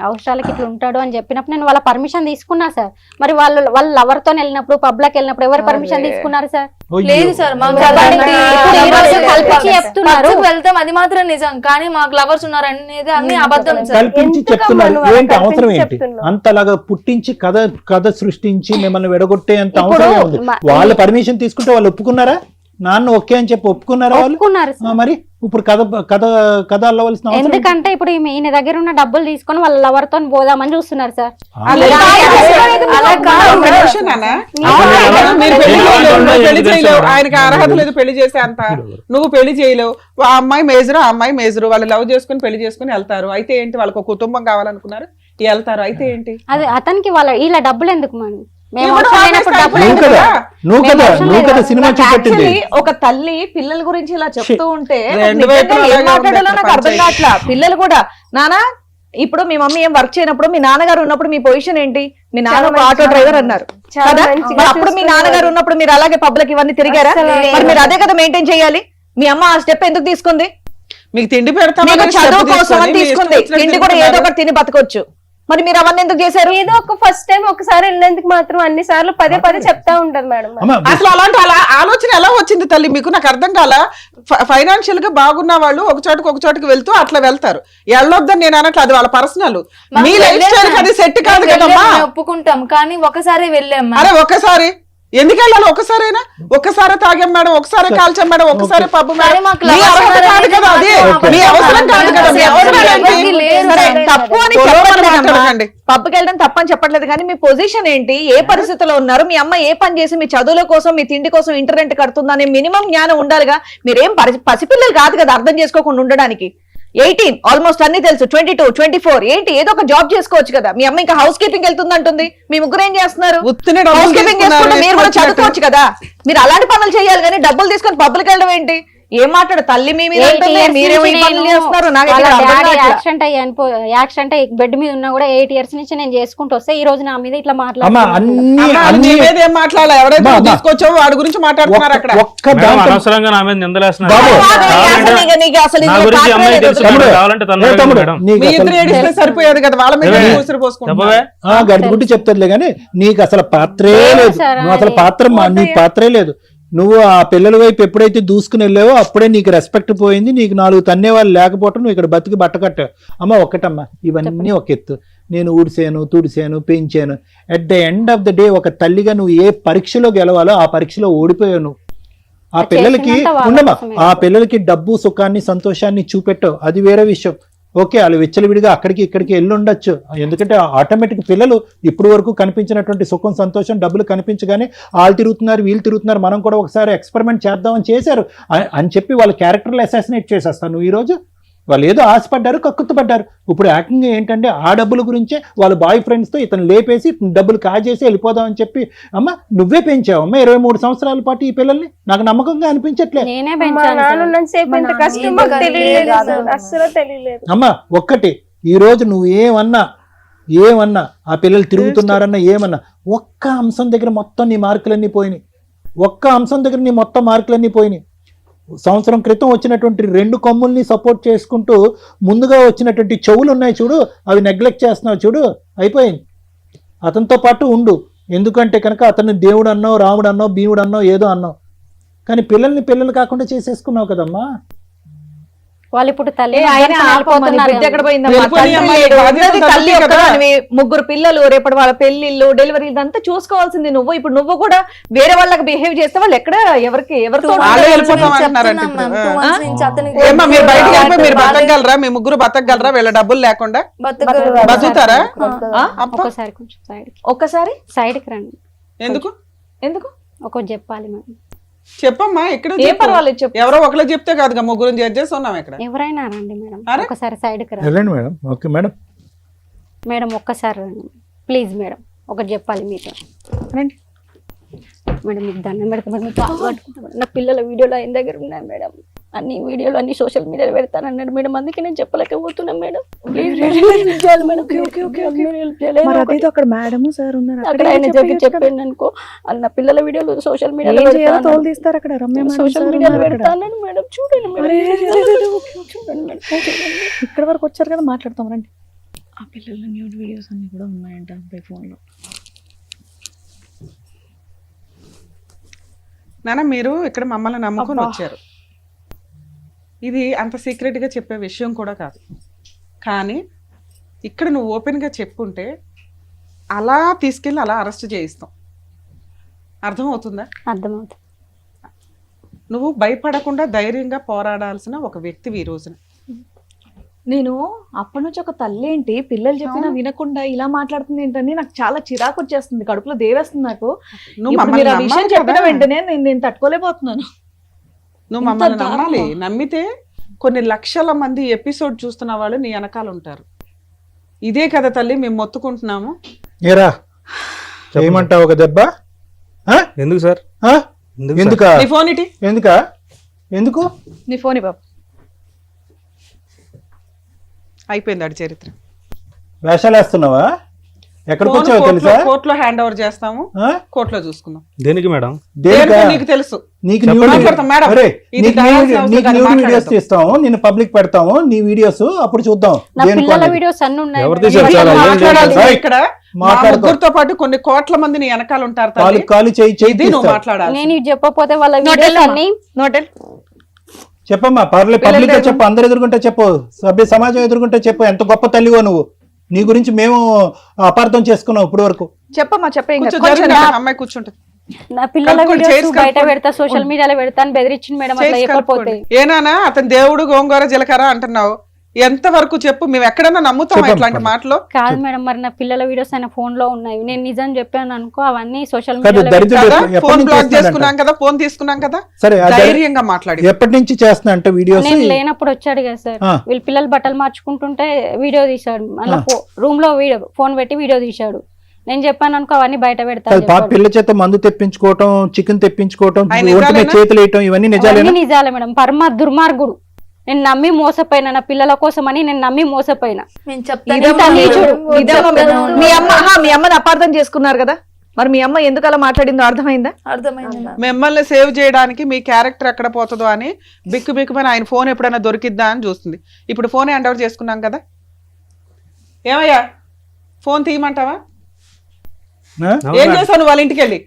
అవసరాలకి ఇట్లా ఉంటాడు అని చెప్పినప్పుడు నేను వాళ్ళ పర్మిషన్ తీసుకున్నా సార్. మరి వాళ్ళ లవర్ తో వెళ్ళినప్పుడు, పబ్లకి వెళ్ళినప్పుడు ఎవరు పర్మిషన్ తీసుకున్నారు సార్? లేదు సార్, మాకు ఇప్పుడు ఈ రోజు కల్పించి చెప్తున్నారు. పబ్కి వెళ్తాం అది మాత్రం నిజం, కానీ మాకు లవర్స్ ఉన్నారు అనేది అన్ని అబద్ధం సార్. కల్పించి ఎందుకమ్మా చెప్తున్నారు. నువ్వు అలా ఏంటి అవసరం కల్పించి ఏంటి? చెప్తున్నావు? అంతలాగా పుట్టించి కథ సృష్టించి మిమ్మల్ని విడగొట్టే అంత ఇప్పుడు అవసరం ఉంది. వాళ్ళ పర్మిషన్ తీసుకుంటే వాళ్ళు ఒప్పుకున్నారా? నాన్న ఓకే అని చెప్పి ఒప్పుకున్నారా వాళ్ళు? ఒప్పుకున్నారు ఆ, సార్. మరి ఇప్పుడు కథ అల్లవలసిన అవసరం ఏంటి? ఎందుకంటే ఇప్పుడు ఈయన దగ్గర ఉన్న డబ్బులు తీసుకొని వాళ్ళ లవర్ తో పోదామని చూస్తున్నారు సార్. అలా కాదు. ఒక్క నిమిషం నాన్న. మీరు పెళ్లి చేయలేవు, నువ్వు పెళ్లి చేయలేవు, ఆయనకి అర్హత లేదు పెళ్లి చేసే అంత. నువ్వు పెళ్లి చేయలేవు. ఆ అమ్మాయి మేజరు, ఆ అమ్మాయి మేజరు, వాళ్ళు లవ్ చేసుకుని పెళ్లి చేసుకుని వెళ్తారు. అయితే ఏంటి? వాళ్ళకి ఒక కుటుంబం కావాలనుకున్నారు, వెళ్తారు. అయితే ఏంటి? అదే అతనికి ఇలా డబ్బులు ఎందుకు మనం? మేము ఇప్పుడు అవసరం లేనప్పుడు డబ్బులు నువ్వు ఎందుకు? కదా నువ్వు కదా సినిమా చూపెట్టింది. Actually, ఒక తల్లి పిల్లల గురించి ఇలా చెప్తూ ఉంటే రెండు నిజంగా వైపులా ఏం అలాగే మాట్లాడాలో ఉంది నాకు అర్థం పంచాయతీ. కావట్లా. పిల్లలు కూడా నానా ఇప్పుడు మీ మమ్మీ ఏం వర్క్ చేయనప్పుడు మీ నాన్నగారు ఉన్నప్పుడు మీ పొజిషన్ ఏంటి? మీ నాన్న ఒక ఆటో డ్రైవర్ అన్నారు చాలా కదా. మంచిగా మరి అప్పుడు మీ నాన్నగారు ఉన్నప్పుడు మీరు అలాగే పబ్లిక్ ఇవన్నీ తిరిగారా? మరి మీరు అదే కదా మెయింటైన్ చేయాలి. మీ అమ్మ ఆ స్టెప్ ఎందుకు తీసుకుంది? మీకు తిండి పెడతామని మీకు step చదువు కోసం తీసుకొని అని మీ తీసుకుంది. ఇష్టం వచ్చినట్టు తిండి కూడా ఏదో తిరుగుతున్నారు. ఒకటి తిని బతకొచ్చు. మరి మీరు అవన్నీ ఎందుకు చేశారు? ఏదో ఒక ఫస్ట్ టైం ఒకసారి వెళ్ళినందుకు మాత్రం అన్ని సార్లు పదే చెప్తా ఉంటారు మేడం. అమ్మ, అసలు అలాంటి ఆలోచన ఎలా వచ్చింది తల్లి మీకు? నాకు అర్థం కాల. ఫైనాన్షియల్ గా బాగున్న వాళ్ళు ఒక చోటుకి వెళ్తూ అట్లా వెళ్తారు. వెళ్ళొద్దని నేను అనట్లు, అది వాళ్ళ పర్సనల్. మీ లైఫ్ స్టైల్ అది సెట్ కాదు కదమ్మా. ఒప్పుకుంటాం, కానీ ఒకసారి వెళ్ళాం అరే ఒక్కసారి ఎందుకు వెళ్ళాలి? ఒక్కసారే తాగాం మేడం, ఒకసారి కాల్చాం మేడం, ఒకసారి పబ్బు మేడం. కానీ మాకు మీ అర్హత కాదు కదా అది, మీ అవసరం కాదు కదా. మీ అవసరాలు ఏంటి? ఎవరికి లేదు. సరే, తప్పు అని పొలం చెప్పట్లేదమ్మా. మాట్లాడకండి. పబ్కి వెళ్ళడం తప్పని చెప్పట్లేదు, కానీ మీ పొజిషన్ ఏంటి? ఏ పరిస్థితిలో ఉన్నారు? మీ అమ్మ ఏ పని చేసి మీ చదువుల కోసం, మీ తిండి కోసం ఇంటర్నెట్ కడుతుందనే మినిమం జ్ఞానం ఉండాలిగా. మీరేం పసిపిల్లలు కాదు కదా అర్థం చేసుకోకుండా ఉండడానికి. 18 ఆల్మోస్ట్ అన్ని తెలుసు. 22, 24 ఏంటి? ఏదో ఒక జాబ్ చేసుకోవచ్చు కదా. మీ అమ్మ ఇంకా హౌస్ కీపింగ్ వెళ్తుంది అంటుంది. మీ ముగ్గురు ఏం చేస్తున్నారు? ఉత్తినే డబ్బులు హౌస్ కీపింగ్ తీసుకున్నారు, చేసుకుంటే మీరు కూడా తీసుకొచ్చినట్టు. చదువుకోవచ్చు కదా. మీరు అలాంటి పనులు చేయాలి, కానీ డబ్బులు తీసుకొని పబ్లిక్ వెళ్ళడం ఏంటి? ఏం మాట్లాడు తల్లి మీ మీద అంటుంది, మీరేమో ఈ పనులు చేస్తున్నారు. నాకు ఇక్కడ అర్థం కావట్లేదు. యాక్సిడెంట్ అయ్యి బెడ్ మీద ఉన్నా కూడా 8 years నుంచి నేను చేసుకుంటూ వస్తే ఈ రోజు నా మీద ఇట్లా అమ్మ మాట్లాడుతున్నారు. అన్ని నీ మీద ఏం మాట్లాడాలి? ఎవరైతే అమ్మా, తీసుకొచ్చావో వాడి గురించి మాట్లాడుతున్నారు అక్కడ. ఒక్క మేడం దాంట్లో అనవసరంగా నా మీద నిందలేస్తున్నారు. బాబు, నీకు అసలు నా ఇందులో గురించి అమ్మాయి పాత్రే తెలుసు లేదు. మేడం, కావాలంటే తను అడగండి తమ్ముడు, మేడం. నీకు మీ అసలు- ఇద్దరు ఏడిస్తే సరిపోయేది కదా, వాళ్ళ మీద ఏమే? ఊసిరి పోసుకుంటున్నారు. చెప్పవే. గడిగుడ్డు చెప్తారులే కానీ నీకు అసలు పాత్రే లేదు. సార్, నువ్వు అసలు నీకు పాత్రే లేదు. నువ్వు ఆ పిల్లల వైపు ఎప్పుడైతే దూసుకుని వెళ్ళావో అప్పుడే నీకు రెస్పెక్ట్ పోయింది. నీకు 4 తన్నేవాళ్ళు లేకపోవటం, నువ్వు ఇక్కడ బతికి బట్ట కట్టావు. అమ్మ ఒక్కటమ్మా, ఇవన్నీ ఒక ఎత్తు. నేను ఊడిసాను, తుడిసాను, పెంచాను. At the end of the day ఒక తల్లిగా నువ్వు ఏ పరీక్షలో గెలవాలో ఆ పరీక్షలో ఓడిపోయావు నువ్వు. ఆ పిల్లలకి చేసినంత వాళ్ళ ఉండమ్మా, కోసమే. ఆ పిల్లలకి డబ్బు, సుఖాన్ని, సంతోషాన్ని చూపెట్టావు, అది వేరే విషయం. ఓకే వాళ్ళు విచ్చలవిడిగా అక్కడికి ఇక్కడికి వెళ్ళి ఉండొచ్చు, ఎందుకంటే ఆటోమేటిక్ పిల్లలు ఇప్పుడు వరకు కనిపించినటువంటి సుఖం సంతోషం డబ్బులు కనిపించగానే వాళ్ళు తిరుగుతున్నారు వీళ్ళు తిరుగుతున్నారు, మనం కూడా ఒకసారి ఎక్స్పెరిమెంట్ చేద్దామని చేశారు అని చెప్పి వాళ్ళ క్యారెక్టర్లు అసాసినేట్ చేసేస్తాను. నువ్వు ఈరోజు వాళ్ళు ఏదో ఆశపడ్డారు, కక్కుతుపడ్డారు. ఇప్పుడు యాక్టింగ్ ఏంటంటే ఆ డబ్బుల గురించే వాళ్ళ బాయ్ ఫ్రెండ్స్తో ఇతను లేపేసి డబ్బులు కాజేసి వెళ్ళిపోదాం అని చెప్పి, అమ్మ నువ్వే పెంచావు అమ్మ 23 సంవత్సరాల పాటు ఈ పిల్లల్ని, నాకు నమ్మకంగా అనిపించట్లే. నేనే మా పెంచాను నాన్న సార్. ఉన్నంతసేపు ఇంత కష్టం మాకు తెలియలేదు అసలు, అస్సలు తెలియలేదు. అమ్మ ఒక్కటి, ఈరోజు నువ్వు ఏమన్నా ఆ పిల్లలు తిరుగుతున్నారన్నా ఏమన్నా, ఒక్క అంశం దగ్గర మొత్తం నీ మార్కులన్నీ పోయినాయి. ఒక్క అంశం దగ్గర నీ మొత్తం మార్కులన్నీ పోయినాయి. సంవత్సరం క్రితం వచ్చినటువంటి 2 కొమ్ముల్ని సపోర్ట్ చేసుకుంటూ ముందుగా వచ్చినటువంటి చెవులు ఉన్నాయి చూడు, అవి నెగ్లెక్ట్ చేస్తున్నావు చూడు, అయిపోయింది. అతనితో పాటు ఉండు, ఎందుకంటే కనుక అతన్ని దేవుడు అన్నావు, రాముడు అన్నావు, భీముడు అన్నావు, ఏదో అన్నావు, కానీ పిల్లలు కాకుండా చేసేసుకున్నావు కదమ్మా. వాళ్ళు ఇప్పుడు తల్లి బిడ్డ ఎక్కడ పోయిందమ్మా? వెళ్ళిపోయి అమ్మా, తల్లి ఈ బాధ్యత ఉన్నది తల్లి తల్లిదే కదా. ఒక్కదానివి, 3 పిల్లలు, రేపటి వాళ్ళ పెళ్లిళ్ళు డెలివరీ ఇదంతా చూసుకోవాల్సింది నువ్వు. ఇప్పుడు నువ్వు కూడా వేరే వాళ్ళకి బిహేవ్ చేస్తే వాళ్ళు ఎక్కడ ఎవరితో వాళ్ళే వెళ్ళిపోతాం అంటున్నారంట ఇప్పుడు. ఏమ్మా మీరు బయటకు వెళ్ళిపోయి మీరు బతకగలరా? మీ ముగ్గురు బతకగలరా వీళ్ళ డబ్బులు లేకుండా? బతుకుతారా? ఒక్కసారి కొంచెం సైడ్ ఒక్కసారి సైడ్కి రండి. ఎందుకు ఒకటి చెప్పాలి మేడం. చెప్పమ్మా, ఇక్కడ ఏం పర్వాలేదు చెప్పు. ఎవరో ఒకళ్ళు చెప్తే కాదుగా, ముగ్గురు జడ్జ్ చేసి ఉన్నాం ఇక్కడ. ఎవరైనా రండి మేడం, అరే? ఒకసారి సైడ్కి రండి వెళ్ళండి మేడం. Okay madam. మేడం, ఒక్కసారి రండి ప్లీజ్ మేడం, ఒకటి చెప్పాలి మీతో. రండి మేడం మీకు దండం పెడతా మేడం, మీకు కాలు పట్టుకుంటా మేడం. నా పిల్లల వీడియోలు ఆయన దగ్గర ఉన్నాయి మేడం, అన్ని వీడియోలు అన్ని సోషల్ మీడియాలో పెడతానన్నాడు మేడం, అందుకే నేను చెప్పలేకపోతున్నాను మేడం. మరి అదేదో అక్కడ మేడం సార్ ఉన్నారు, అక్కడ ఆయన చెప్పాను అనుకో, నా పిల్లల వీడియోలు సోషల్ మీడియాలో తోలు తీస్తారు అక్కడ రమ్య సోషల్ మీడియాలో పెడతాను మేడం. చూడండి మేడం, ఇక్కడ వరకు వచ్చారు కదా, మాట్లాడతాం రండి. ఆ పిల్లల న్యూడ్ వీడియోస్ అన్ని కూడా ఉన్నాయంట అబ్బాయి ఫోన్లో. నాన్న మీరు ఇక్కడ మమ్మల్ని నమ్ముకొని వచ్చారు, ఇది అంత సీక్రెట్గా చెప్పే విషయం కూడా కాదు, కానీ ఇక్కడ నువ్వు ఓపెన్గా చెప్పుంటే అలా తీసుకెళ్ళి అలా అరెస్ట్ చేయిస్తాం. అర్థమవుతుందా? అర్థమవుతుంది. నువ్వు భయపడకుండా ధైర్యంగా పోరాడాల్సిన ఒక వ్యక్తివి ఈ రోజున. నేను అప్పటి నుంచి ఒక తల్లి ఏంటి పిల్లలు చెప్పినా వినకుండా ఇలా మాట్లాడుతుంది ఏంటని నాకు చాలా చిరాకు వచ్చేస్తుంది, కడుపులో దేవేస్తుంది నాకు. నువ్వు ఇప్పుడు మమ్మల్ని మీరు ఆ విషయం నమ్మాలి చెప్పిన కదా. వెంటనే నేను తట్టుకోలేకపోతున్నాను. నువ్వు ఇంత మమ్మల్ని దారుణం. నమ్మాలి. నమ్మితే కొన్ని లక్షల మంది ఎపిసోడ్ చూస్తున్న వాళ్ళు నీ వెనకాల ఉంటారు. ఇదే కదా తల్లి మేము మొత్తుకుంటున్నాము. ఏరా ఏమంటావు ఒక దెబ్బ? ఎందుకు సార్? ఎందుకా? నీ ఫోన్ ఇటీ. ఎందుకు నీ ఫోన్ బాబు. అయిపోయింది అడి చరిత్ర. వేషాలు వేస్తున్నావా? ఎక్కడికి వచ్చావు తెలుసా? కోర్టులో హ్యాండ్ ఓవర్ చేస్తాము, కోర్టులో చూసుకుందాం. దేనికి మేడం? దేనికో నీకు తెలుసు. నీకు మాట్లాడతాం మేడం. ఇది కావాల్సిన అవసరం కాదు, వీడియోస్ మాట్లాడతాం. తీస్తాము, నేను పబ్లిక్ పెడతాము నీ వీడియోస్, అప్పుడు చూద్దాం. నా పిల్లల వీడియోస్ అన్ని ఉన్నాయి ఎవరు మేడం. తీశారు సార్? మాట్లాడాలి రైట్. ఇక్కడ మా ముగ్గురితో పాటు కొన్ని కోట్ల మంది నీ వెనకాల ఉంటారు తల్లి. కాలు చేయి ఇది నువ్వు మాట్లాడాలి. నేను ఇవి చెప్పకపోతే వాళ్ళ వీడియోస్ అన్ని నోటెల్ చెప్పమ్మా, పర్లేదు పబ్లిక్ గా చెప్పు, అందరు ఎదుర్కొంటే చెప్పు, సభ్య సమాజం ఎదుర్కొంటే చెప్పు, ఎంత గొప్ప తల్లివో నువ్వు. నీ గురించి మేము అపార్థం చేసుకున్నాం ఇప్పుడు వరకు. చెప్పమ్మా చెప్పే. కూర్చో, జరగండి, అమ్మాయి కూర్చుంటుంది. నా పిల్లల కలుపుకోండి, వీడియోస్ చైర్స్ బయట కలుపుకోండి. పెడతా, సోషల్ మీడియాలో పెడతాను బెదిరించింది మేడం, అట్లా చెప్పకపోతే. ఏనానా అతను దేవుడు గోంగూర జీలకర్ర అంటున్నావు, ఎంత వరకు చెప్పు, మేము ఎక్కడన్నా నమ్ముతాం ఇట్లాంటి మాటలు? కాదు మేడం, మరి నా పిల్లల వీడియోస్ ఆయన ఫోన్ లో ఉన్నాయి, నేను నిజం చెప్పాను అనుకో, అవన్నీ సోషల్ కాదు, మీడియాలో దరిద్రుడు కదా, ఎప్పటి ఫోన్ నుంచి బ్లాక్ చేస్తున్నాడంట? చేసుకున్నాం కదా, ఫోన్ తీసుకున్నాం కదా, సరే, ధైర్యంగా మాట్లాడి. ఎప్పటి నుంచి చేస్తున్నా అంటే వీడియోస్? నేను లేనప్పుడు వచ్చాడు కదా సార్, వీళ్ళ పిల్లలు బట్టలు మార్చుకుంటుంటే వీడియో తీశాడు, మళ్ళీ రూమ్ లో వీడియో ఫోన్ పెట్టి వీడియో తీశాడు. నేను చెప్పాను అనుకో, అవన్నీ బయట పెడతాను. పిల్ల చేత మందు తెప్పించుకోవటం, చికెన్ తెప్పించుకోవటం, ఆయన ఒంటి మీద నిజాలేనా? చేతులు వేయటం, ఇవన్నీ నిజాలేనా? నిజాలే మేడం, పరమ దుర్మార్గుడు. నేను నమ్మి మోసపోయినా, నా పిల్లల కోసం అని నేను నమ్మి మోసపోయినా. నేను మీ అమ్మని అపార్థం చేసుకున్నారు కదా, మరి మీ అమ్మ ఎందుకు అలా మాట్లాడిందో అర్థమైందా? అర్థమైంది మ్యామ్. మిమ్మల్ని సేవ్ చేయడానికి మీ క్యారెక్టర్ ఎక్కడ పోతుందో అని బిక్కు బిక్కుమని ఆయన ఫోన్ ఎప్పుడైనా దొరికిద్దా అని చూస్తుంది. ఇప్పుడు ఫోన్ హ్యాండ్ ఓవర్ చేసుకున్నాం కదా, ఏమయ్యా ఫోన్ తీయమంటావా? ఏం చేశాను వాళ్ళ ఇంటికి వెళ్ళి?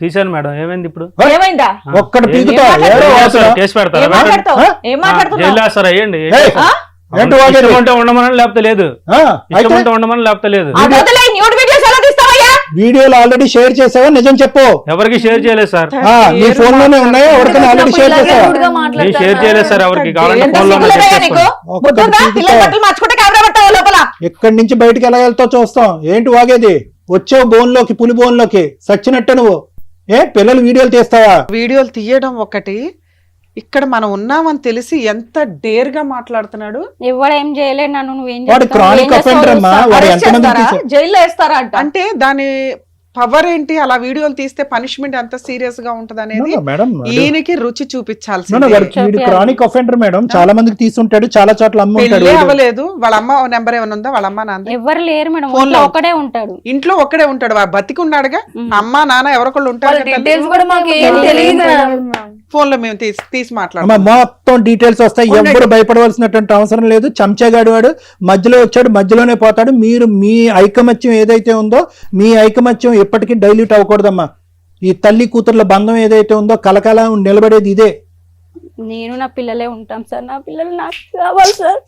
తీశాను మేడం. ఏమైంది ఇప్పుడు? ఏమైందా? ఒక్కటి పీకుతా, కేసు పెడతారా? ఏం మాట్లాడుతున్నావు? జైలు వేస్తారా? వేయండి. ఏంటి వాగేది? ఇష్టం ఉంటే ఉండమని లేకపోతే లేదు, ఇష్టం ఉంటే ఉండమని లేకపోతే లేదు. న్యూడ్ వీడియోస్ ఎలా తీస్తావయ్యా? వీడియోలు ఆల్రెడీ షేర్ చేసావా నిజం చెప్పు. ఎవరికి షేర్ చేయలేదు సార్. నీ ఫోన్ లోనే ఉన్నాయా, ఎవరికైనా ఆల్రెడీ షేర్ చేసావా? నేను షేర్ చేయలేదు సార్ ఎవరికి. కావాలంటే ఫోన్ లో ఎక్కడి నుంచి బయటకు ఎలా వెళ్తావు చూస్తాం. ఏంటి వాగేది? వచ్చావు బోన్లోకి, పులి బోన్లోకి సచ్చినట్టు నువ్వు. పిల్లలు వీడియోలు తీస్తావా? వీడియోలు తీయడం ఒకటి, ఇక్కడ మనం ఉన్నామని తెలిసి ఎంత డేర్ గా మాట్లాడుతున్నాడు. ఎవడు ఏం చేయలేదు నన్ను, నువ్వేం వాడు క్రానిక్ అఫెండర్ అమ్మా. వాడు ఎంతమంది జైల్లో వేస్తారా అంట. అంటే దాని పవర్ ఏంటి, అలా వీడియోలు తీస్తే పనిష్మెంట్ ఎంత సీరియస్ గా ఉంటది అనేది మేడం ఈయనకి రుచి చూపించాల్సి. Chronic offender madam. చాలా మందికి తీసుంటాడు, చాలా చోట్ల అమ్ముంటాడు. పెళ్ళే అవ్వలేదు, వాళ్ళ అమ్మ నెంబర్ ఏమైనా ఉందా? వాళ్ళ అమ్మ నాన్న ఎవరు లేరు మేడం, ఫోన్ లో ఒకడే ఉంటాడు. ఇంట్లో ఒక్కడే ఉంటాడు, వాడు బతికి ఉన్నాడుగా. అమ్మ నాన్న ఎవరొకళ్ళు ఉంటారు. డీటెయిల్స్ కూడా మాకు ఏం తెలియదు. ఫోన్ లో మేము తీసి మాట్లాడు. మొత్తం డీటెయిల్స్ వస్తాయి. ఎవ్వరు భయపడవలసినటువంటి అవసరం లేదు. చంచేగాడు వాడు మధ్యలో వచ్చాడు, మధ్యలోనే పోతాడు. మీరు మీ ఐకమత్యం ఏదైతే ఉందో, మీ ఐకమత్యం ఎప్పటికీ డైల్యూట్ అవ్వకూడదమ్మా. ఈ తల్లి కూతుర్ల బంధం ఏదైతే ఉందో కలకాలం నిలబడేది ఇదే. నేను నా పిల్లలే ఉంటాం సార్, నా పిల్లలు నాకు కావాలి సార్.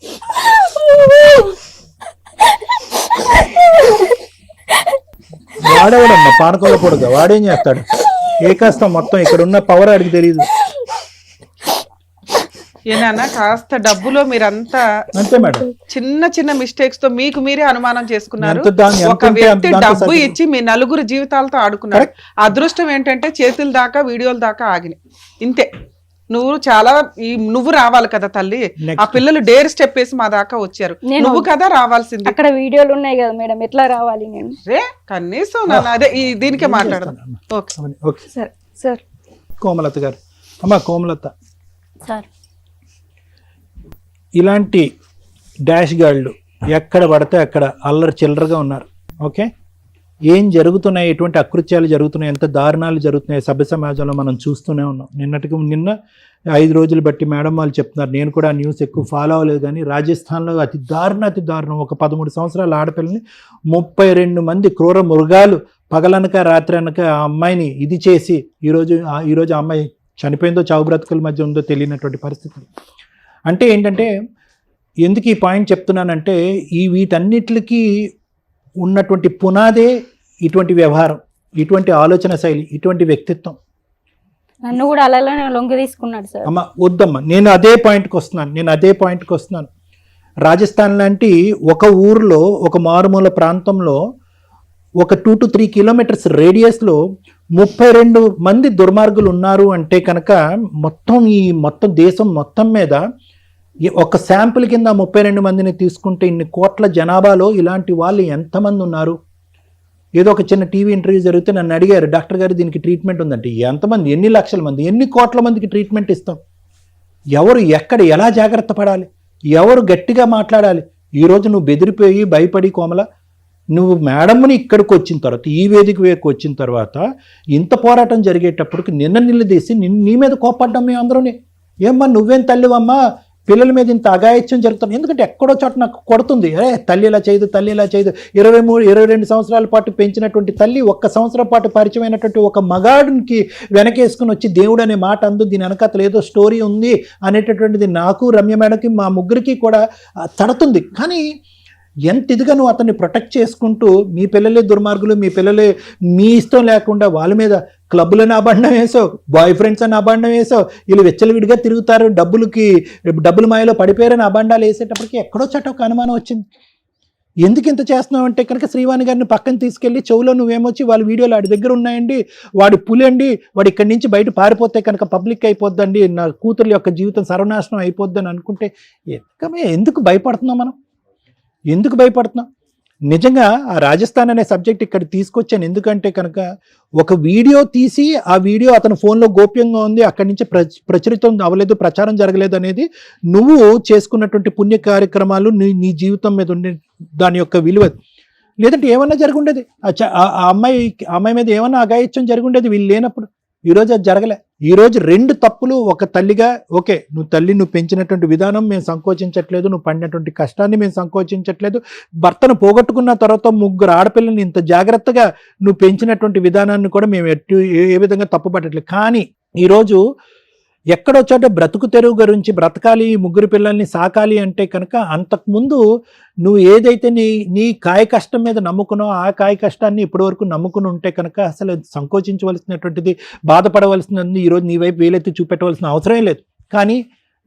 వాడేవాడమ్మా పానకంలో పొడుగా, వాడేం చేస్తాడు? ఏ కష్టం మొత్తం ఇక్కడ ఉన్న పవర్ అడిగి తెలియదు. ఏనా కాస్త డబ్బులో మీరంతా అంతే మేడం, చిన్న చిన్న మిస్టేక్స్ తో మీకు మీరే అనుమానం చేసుకున్నారు. ఎంత ఒక వ్యక్తి డబ్బు ఇచ్చి మీ నలుగురు జీవితాలతో ఆడుకున్నారు. అదృష్టం ఏంటంటే చేతుల దాకా వీడియోల దాకా ఆగినాయి. ఇంతే. నువ్వు రావాలి కదా తల్లి. ఆ పిల్లలు డేర్ స్టెప్ వేసి మా దాకా వచ్చారు, నువ్వు కదా రావాల్సింది. అక్కడ వీడియోలు ఉన్నాయి కదా మేడం, ఎట్లా రావాలి నేను? కనీసం అదే దీనికే మాట్లాడదాం. సార్ కోమలత గారు, అమ్మా కోమలత, సార్ ఇలాంటి డాష్ గాళ్ళు ఎక్కడ పడితే అక్కడ అల్లరి చిల్లరగా ఉన్నారు. ఓకే, ఏం జరుగుతున్నాయి, ఎటువంటి అకృత్యాలు జరుగుతున్నాయి, ఎంత దారుణాలు జరుగుతున్నాయి సభ్య సమాజంలో మనం చూస్తూనే ఉన్నాం. నిన్న 5 రోజులు బట్టి మేడం వాళ్ళు చెప్తున్నారు, నేను కూడా ఆ న్యూస్ ఎక్కువ ఫాలో అవ్వలేదు కానీ రాజస్థాన్లో అతి దారుణం ఒక 13 సంవత్సరాల ఆడపిల్లని 32 మంది క్రూర మృగాలు పగలనక రాత్రి అనక ఆ అమ్మాయిని ఇది చేసి ఈరోజు ఆ అమ్మాయి చనిపోయిందో చావు బ్రతుకుల మధ్య ఉందో తెలియనటువంటి పరిస్థితి. అంటే ఏంటంటే, ఎందుకు ఈ పాయింట్ చెప్తున్నానంటే, వీటన్నిటికీ ఉన్నటువంటి పునాదే ఇటువంటి వ్యవహారం, ఇటువంటి ఆలోచన శైలి, ఇటువంటి వ్యక్తిత్వం. నన్ను కూడా అలానే లొంగి తీసుకున్నాడు సార్. అమ్మ వద్దమ్మా, నేను అదే పాయింట్కి వస్తున్నాను. రాజస్థాన్ లాంటి ఒక ఊర్లో, ఒక మారుమూల ప్రాంతంలో, ఒక 2 to 3 కిలోమీటర్స్ రేడియస్లో 32 మంది దుర్మార్గులు ఉన్నారు అంటే కనుక మొత్తం దేశం మొత్తం మీద ఒక శాంపుల్ కింద 32 మందిని తీసుకుంటే ఇన్ని కోట్ల జనాభాలో ఇలాంటి వాళ్ళు ఎంతమంది ఉన్నారు? ఏదో ఒక చిన్న టీవీ ఇంటర్వ్యూ జరిగితే నన్ను అడిగారు, డాక్టర్ గారు దీనికి ట్రీట్మెంట్ ఉందంటే ఎంతమంది, ఎన్ని లక్షల మంది, ఎన్ని కోట్ల మందికి ట్రీట్మెంట్ ఇస్తాం? ఎవరు ఎక్కడ ఎలా జాగ్రత్త పడాలి, ఎవరు గట్టిగా మాట్లాడాలి? ఈరోజు నువ్వు బెదిరిపోయి భయపడి కోమల, నువ్వు మేడంని ఇక్కడికి వచ్చిన తర్వాత, ఈ వేదిక వేకు వచ్చిన తర్వాత ఇంత పోరాటం జరిగేటప్పటికి నిలదీసి నీ మీద కోపడ్డాం మేము అందరూనే. ఏమ్మా నువ్వేం తల్లివమ్మా, పిల్లల మీద ఇంత అగాయత్యం జరుగుతుంది? ఎందుకంటే ఎక్కడో చోట నాకు కొడుతుంది, తల్లి ఇలా చేయదు 23-22 సంవత్సరాల పాటు పెంచినటువంటి తల్లి 1 సంవత్సరం పాటు పరిచయమైనటువంటి ఒక మగాడికి వెనకేసుకుని వచ్చి దేవుడు అనే మాట అందు, దీని వెనకాతలు ఏదో స్టోరీ ఉంది అనేటటువంటిది నాకు, రమ్య మేడంకి, మా ముగ్గురికి కూడా తడుతుంది. కానీ ఎంత ఇదిగా నువ్వు అతన్ని ప్రొటెక్ట్ చేసుకుంటూ, మీ పిల్లలే దుర్మార్గులు, మీ పిల్లలే మీ ఇష్టం లేకుండా వాళ్ళ మీద క్లబ్బులని అబండం వేసావు, బాయ్ ఫ్రెండ్స్ అని అబండం వేసావు, వీళ్ళు విచ్చలవిడిగా తిరుగుతారు, డబ్బులు మాయలో పడిపోయారని అబండాలు వేసేటప్పటికి ఎక్కడో చోట ఒక అనుమానం వచ్చింది. ఎందుకు ఇంత చేస్తున్నావు అంటే కనుక శ్రీవాణి గారిని పక్కన తీసుకెళ్ళి చెవులో నువ్వేమొచ్చి వాళ్ళ వీడియోలు వాడి దగ్గర ఉన్నాయండి, వాడి పులి అండి, వాడు ఇక్కడి నుంచి బయట పారిపోతే కనుక పబ్లిక్ అయిపోద్దండి, నా కూతురు యొక్క జీవితం సర్వనాశనం అయిపోద్దని అనుకుంటే ఎందుకు భయపడుతున్నాం మనం? ఎందుకు భయపడుతున్నాం? నిజంగా ఆ రాజస్థాన్ అనే సబ్జెక్ట్ ఇక్కడ తీసుకొచ్చాను ఎందుకంటే కనుక, ఒక వీడియో తీసి ఆ వీడియో అతని ఫోన్లో గోప్యంగా ఉంది, అక్కడి నుంచి ప్రచురితం అవ్వలేదు, ప్రచారం జరగలేదు అనేది నువ్వు చేసుకున్నటువంటి పుణ్య కార్యక్రమాలు, నీ జీవితం మీద ఉండే దాని యొక్క విలువ. లేదంటే ఏమన్నా జరుగుండేది, ఆ అమ్మాయి మీద ఏమన్నా అగాయిత్యం జరుగుండేది వీళ్ళు లేనప్పుడు. ఈరోజు అది జరగలే. ఈరోజు 2 తప్పులు ఒక తల్లిగా, ఓకే నువ్వు పెంచినటువంటి విధానం మేము సంకోచించట్లేదు, నువ్వు పడినటువంటి కష్టాన్ని మేము సంకోచించట్లేదు, భర్తను పోగొట్టుకున్న తర్వాత 3 ఆడపిల్లల్ని ఇంత జాగ్రత్తగా నువ్వు పెంచినటువంటి విధానాన్ని కూడా మేము ఏ విధంగా తప్పుపట్టట్లేదు. కానీ ఈరోజు ఎక్కడో చోట బ్రతుకు తెరువు గురించి బ్రతకాలి, ఈ ముగ్గురు పిల్లల్ని సాకాలి అంటే కనుక అంతకుముందు నువ్వు ఏదైతే నీ కాయ కష్టం మీద నమ్ముకున్నావు ఆ కాయ కష్టాన్ని ఇప్పటివరకు నమ్ముకుని ఉంటే కనుక అసలు సంకోచించవలసినటువంటిది, బాధపడవలసినది ఈరోజు నీ వైపు వేలెత్తి చూపెట్టవలసిన అవసరం లేదు. కానీ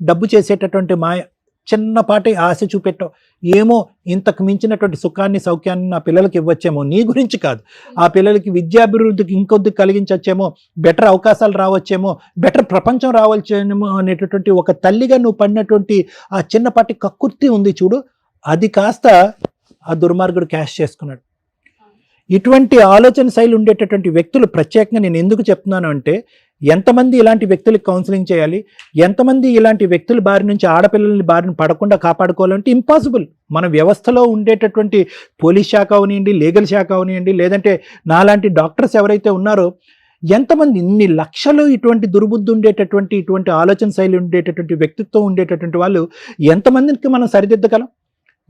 డబ్బు చేసేటటువంటి మాయ, చిన్నపాటి ఆశ చూపెట్టావు, ఏమో ఇంతకు మించినటువంటి సుఖాన్ని సౌఖ్యాన్ని నా పిల్లలకి ఇవ్వచ్చేమో, నీ గురించి కాదు, ఆ పిల్లలకి విద్యాభివృద్ధికి ఇంకొద్ది కలిగించచ్చేమో, బెటర్ అవకాశాలు రావచ్చేమో, బెటర్ ప్రపంచం రావచ్చేమో అనేటటువంటి ఒక తల్లిగా నువ్వు పడినటువంటి ఆ చిన్నపాటి కక్కుర్తి ఉంది చూడు, అది కాస్త ఆ దుర్మార్గుడు క్యాష్ చేసుకున్నాడు. ఇటువంటి ఆలోచన శైలి ఉండేటటువంటి వ్యక్తులు ప్రత్యేకంగా నేను ఎందుకు చెప్తున్నాను అంటే, ఎంతమంది ఇలాంటి వ్యక్తులకు కౌన్సిలింగ్ చేయాలి, ఎంతమంది ఇలాంటి వ్యక్తుల బారి నుంచి ఆడపిల్లల్ని బారిన పడకుండా కాపాడుకోవాలంటే ఇంపాసిబుల్. మన వ్యవస్థలో ఉండేటటువంటి పోలీస్ శాఖ అవనివ్వండి, లీగల్ శాఖ అవనివ్వండి, లేదంటే నాలాంటి డాక్టర్స్ ఎవరైతే ఉన్నారో, ఎంతమంది ఇన్ని లక్షలు ఇటువంటి దుర్బుద్ధి ఉండేటటువంటి, ఇటువంటి ఆలోచన శైలి ఉండేటటువంటి వ్యక్తిత్వం ఉండేటటువంటి వాళ్ళు ఎంతమందికి మనం సరిదిద్దగలం,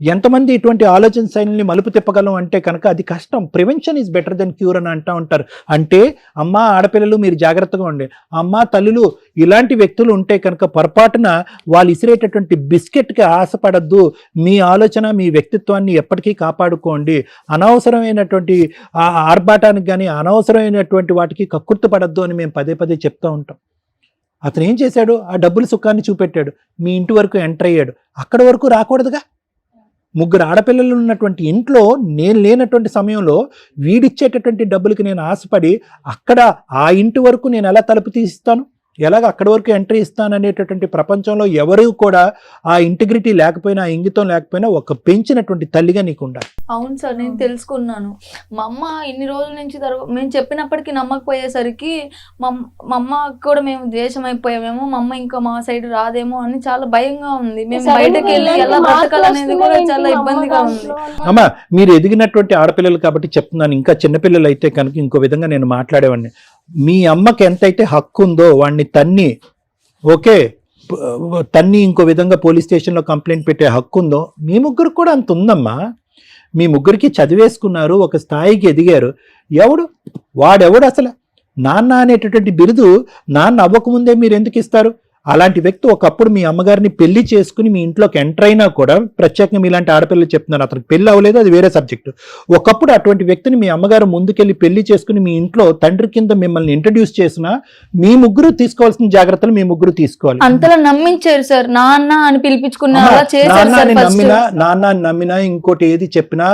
ఎంతమంది ఇటువంటి ఆలోచన శైలిని మలుపు తిప్పగలం అంటే కనుక అది కష్టం. Prevention is better than cure అని అంటూ ఉంటారు. అంటే అమ్మ ఆడపిల్లలు మీరు జాగ్రత్తగా ఉండే, అమ్మ తల్లులు ఇలాంటి వ్యక్తులు ఉంటే కనుక పొరపాటున వాళ్ళు ఇసిరేటటువంటి బిస్కెట్కి ఆశపడద్దు, మీ ఆలోచన మీ వ్యక్తిత్వాన్ని ఎప్పటికీ కాపాడుకోండి, అనవసరమైనటువంటి ఆర్భాటానికి కానీ అనవసరమైనటువంటి వాటికి కక్కుర్తి పడద్దు అని మేము పదే పదే చెప్తూ ఉంటాం. అతను ఏం చేశాడు, ఆ డబ్బుల సుఖాన్ని చూపెట్టాడు, మీ ఇంటి వరకు ఎంటర్ అయ్యాడు, అక్కడి వరకు రాకూడదుగా. ముగ్గురు ఆడపిల్లలు ఉన్నటువంటి ఇంట్లో నేను లేనటువంటి సమయంలో వీడిచ్చేటటువంటి డబ్బులకి నేను ఆశపడి అక్కడ ఆ ఇంటి వరకు నేను ఎలా తలుపు తీస్తాను, ఎలాగ అక్కడి వరకు ఎంట్రీ ఇస్తాను అనేటటువంటి ప్రపంచంలో ఎవరు కూడా ఆ ఇంటిగ్రిటీ లేకపోయినా, ఆ ఇంగితం లేకపోయినా ఒక పెంచినటువంటి తల్లిగా నీకు ఉండాలి. అవును సార్, నేను తెలుసుకున్నాను. మా అమ్మ ఇన్ని రోజుల నుంచి మేము చెప్పినప్పటికీ నమ్మకపోయేసరికి మా అమ్మ కూడా మేము ద్వేషం అయిపోయామేమో, మా అమ్మ ఇంకా మా సైడ్ రాదేమో అని చాలా భయంగా ఉంది. మేము బయటకు వెళ్ళి ఎలా బ్రతకాలనేది కూడా చాలా ఇబ్బందిగా ఉంది. అమ్మ మీరు ఎదిగినటువంటి ఆడపిల్లలు కాబట్టి చెప్తున్నాను, ఇంకా చిన్నపిల్లలు అయితే కనుక ఇంకో విధంగా నేను మాట్లాడేవాడిని. మీ అమ్మకి ఎంతైతే హక్కు ఉందో వాడిని తన్ని, ఓకే తన్ని ఇంకో విధంగా పోలీస్ స్టేషన్లో కంప్లైంట్ పెట్టే హక్కు ఉందో మీ ముగ్గురు కూడా అంత ఉందమ్మా. మీ ముగ్గురికి చదివేసుకున్నారు, ఒక స్థాయికి ఎదిగారు. వాడెవడు అసలు నాన్న అనేటటువంటి బిరుదు నాన్న అవ్వకముందే మీరు ఎందుకు ఇస్తారు? అలాంటి వ్యక్తి ఒకప్పుడు మీ అమ్మగారిని పెళ్లి చేసుకుని మీ ఇంట్లోకి ఎంటర్ అయినా కూడా, ప్రత్యేకంగా మీలాంటి ఆడపిల్లలు చెప్తున్నారు, అతనికి పెళ్లి అవ్వలేదు, అది వేరే సబ్జెక్టు. ఒకప్పుడు అటువంటి వ్యక్తిని మీ అమ్మగారు ముందుకెళ్ళి పెళ్లి చేసుకుని మీ ఇంట్లో తండ్రి కింద మిమ్మల్ని ఇంట్రడ్యూస్ చేసినా మీ ముగ్గురు తీసుకోవాల్సిన జాగ్రత్తలు మీ ముగ్గురు తీసుకోవాలి. అంతలా నమ్మించారు సార్, నాన్న అని పిలిపించుకున్నా, నాన్న అని నమ్మినా ఇంకోటి ఏది చెప్పినా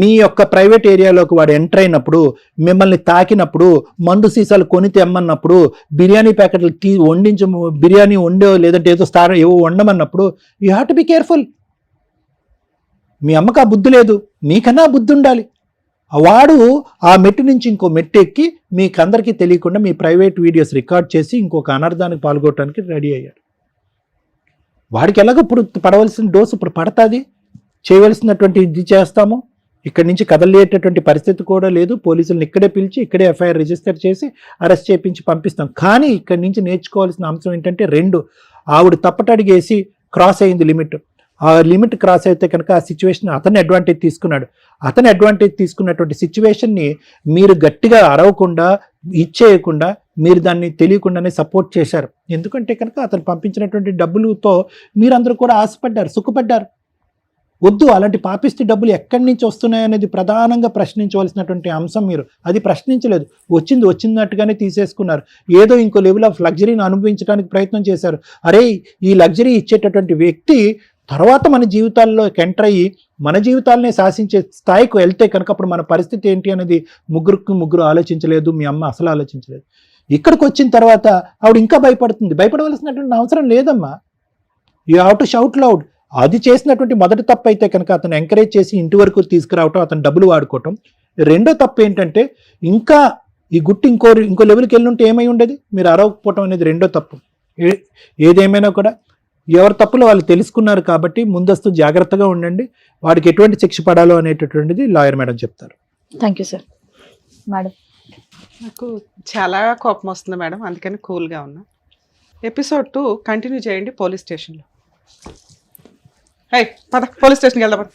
మీ యొక్క ప్రైవేట్ ఏరియాలోకి వాడు ఎంటర్ అయినప్పుడు, మిమ్మల్ని తాకినప్పుడు, మందు సీసాలు కొని తెమ్మన్నప్పుడు, బిర్యానీ ప్యాకెట్లు బిర్యానీ వండో లేదంటే ఏదో ఏవో వండమన్నప్పుడు you have to be careful. మీ అమ్మకు ఆ బుద్ధి లేదు, మీకన్నా బుద్ధి ఉండాలి. వాడు ఆ మెట్టు నుంచి ఇంకో మెట్టు ఎక్కి మీకందరికీ తెలియకుండా మీ ప్రైవేట్ వీడియోస్ రికార్డ్ చేసి ఇంకొక అనర్థానికి పాల్గొనడానికి రెడీ అయ్యాడు. వాడికి ఎలాగో ఇప్పుడు పడవలసిన డోసు ఇప్పుడు పడుతుంది, చేయవలసినటువంటి ఇది చేస్తాము. ఇక్కడి నుంచి కదలేటటువంటి పరిస్థితి కూడా లేదు. పోలీసులను ఇక్కడే పిలిచి ఇక్కడే ఎఫ్ఐఆర్ రిజిస్టర్ చేసి అరెస్ట్ చేయించి పంపిస్తాం. కానీ ఇక్కడి నుంచి నేర్చుకోవాల్సిన అంశం ఏంటంటే, ఆవిడ తప్పటడిగేసి క్రాస్ అయింది లిమిట్. ఆ లిమిట్ క్రాస్ అయితే కనుక ఆ సిచ్యువేషన్ అతను అడ్వాంటేజ్ తీసుకున్నాడు. అతను అడ్వాంటేజ్ తీసుకున్నటువంటి సిచ్యువేషన్ని మీరు గట్టిగా అరవకుండా, ఇచ్చేయకుండా, మీరు దాన్ని తెలియకుండానే సపోర్ట్ చేశారు. ఎందుకంటే కనుక అతను పంపించినటువంటి డబ్బులతో మీరందరూ కూడా ఆశపడ్డారు, సుఖపడ్డారు. వద్దు, అలాంటి పాపిష్టి డబ్బులు ఎక్కడి నుంచి వస్తున్నాయనేది ప్రధానంగా ప్రశ్నించవలసినటువంటి అంశం. మీరు అది ప్రశ్నించలేదు, వచ్చినట్టుగానే తీసేసుకున్నారు. ఏదో ఇంకో లెవెల్ ఆఫ్ లగ్జరీని అనుభవించడానికి ప్రయత్నం చేశారు. అరే ఈ లగ్జరీ ఇచ్చేటటువంటి వ్యక్తి తర్వాత మన జీవితాల్లో ఎంటర్ అయ్యి మన జీవితాలనే శాసించే స్థాయికి వెళ్తే కనుక అప్పుడు మన పరిస్థితి ఏంటి అనేది ముగ్గురు ఆలోచించలేదు. మీ అమ్మ అసలు ఆలోచించలేదు. ఇక్కడికి వచ్చిన తర్వాత ఆవిడ ఇంకా భయపడుతుంది. భయపడవలసినటువంటి అవసరం లేదమ్మా. You have to shout loud. అది చేసినటువంటి మొదటి తప్పు అయితే కనుక అతను ఎంకరేజ్ చేసి ఇంటి వరకు తీసుకురావటం, అతను డబ్బులు వాడుకోవటం. రెండో తప్పు ఏంటంటే, ఇంకా ఈ గుట్టు ఇంకో లెవెల్కి వెళ్ళి ఉంటే ఏమై ఉండేది, మీరు అరవకపోవటం అనేది రెండో తప్పు. ఏదేమైనా కూడా ఎవరి తప్పులు వాళ్ళు తెలుసుకున్నారు కాబట్టి ముందస్తు జాగ్రత్తగా ఉండండి. వాడికి ఎటువంటి శిక్ష పడాలో అనేటటువంటిది లాయర్ మేడం చెప్తారు. Thank you sir. మేడం నాకు చాలా కోపం వస్తుంది మేడం, అందుకని కూల్గా ఉన్నా. ఎపిసోడ్ 2 కంటిన్యూ చేయండి పోలీస్ స్టేషన్లో. పద పోలీస్ స్టేషన్కి వెళ్దాం.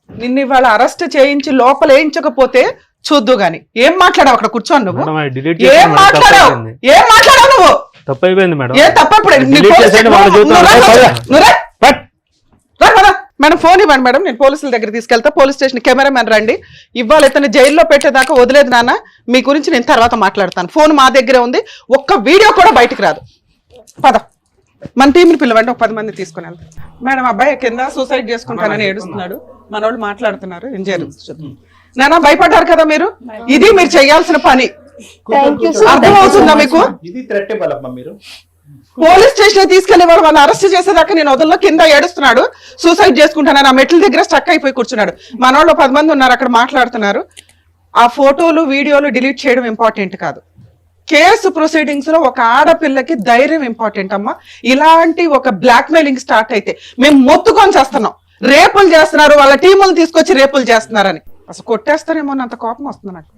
నిన్ను ఇవాళ అరెస్ట్ చేయించి లోపల వేయించకపోతే చూద్దు గాని. ఏం మాట్లాడావు అక్కడ కూర్చోను నువ్వు? మేడం అది డిలీట్ ఏం చేసాను మేడం, మాట్లాడావు? తప్పైపోయింది. ఏం మాట్లాడావు నువ్వు? తప్పైపోయింది మేడం. ఏ తప్పప్పుడు డిలీట్ చేసేయండి, వాళ్ళ జీవితం మేడం ఫోన్ ఇవ్వండి మేడం, నేను పోలీసుల దగ్గర తీసుకెళ్తా. పోలీస్ స్టేషన్ కెమెరామెన్ రండి. ఇవాళ ఇతను జైల్లో పెట్టేదాకా వదిలేదు నాన్న. మీ గురించి నేను తర్వాత మాట్లాడతాను. ఫోన్ మా దగ్గరే ఉంది, ఒక్క వీడియో కూడా బయటకు రాదు. పద మన టీంని పిలవండి, ఒక 10 మంది తీసుకుని వెళ్తాం. మేడం అబ్బాయి కింద సూసైడ్ చేసుకుంటానని ఏడుస్తున్నాడు. మన వాళ్ళు మాట్లాడుతున్నారు, ఏం జరుగుతుంది? నాన్న భయపడ్డారు కదా మీరు, ఇది మీరు చేయాల్సిన పని. అర్థం అవుతుందా మీకు? ఇది థ్రెట్ ఇవ్వాలమ్మా మీరు. పోలీస్ స్టేషన్ తీసుకెళ్లి వాళ్ళు అరెస్ట్ చేసేదాకా నేను వదల్లో, కింద ఏడుస్తున్నాడు, సూసైడ్ చేసుకుంటానని ఆ మెట్ల దగ్గర స్టక్ అయిపోయి కూర్చున్నాడు. మన వాళ్ళు 10 మంది ఉన్నారు అక్కడ మాట్లాడుతున్నారు. ఆ ఫోటోలు వీడియోలు డిలీట్ చేయడం ఇంపార్టెంట్ కాదు. కేసు ప్రొసీడింగ్స్ లో ఒక ఆడపిల్లకి ధైర్యం ఇంపార్టెంట్ అమ్మా. ఇలాంటి ఒక బ్లాక్ మెయిలింగ్ స్టార్ట్ అయితే మేము మొత్తుకొని చేస్తున్నాం. రేపులు చేస్తున్నారు, వాళ్ళ టీములు తీసుకొచ్చి రేపులు చేస్తున్నారని. అసలు కొట్టేస్తారేమో అంత కోపం వస్తుంది నాకు.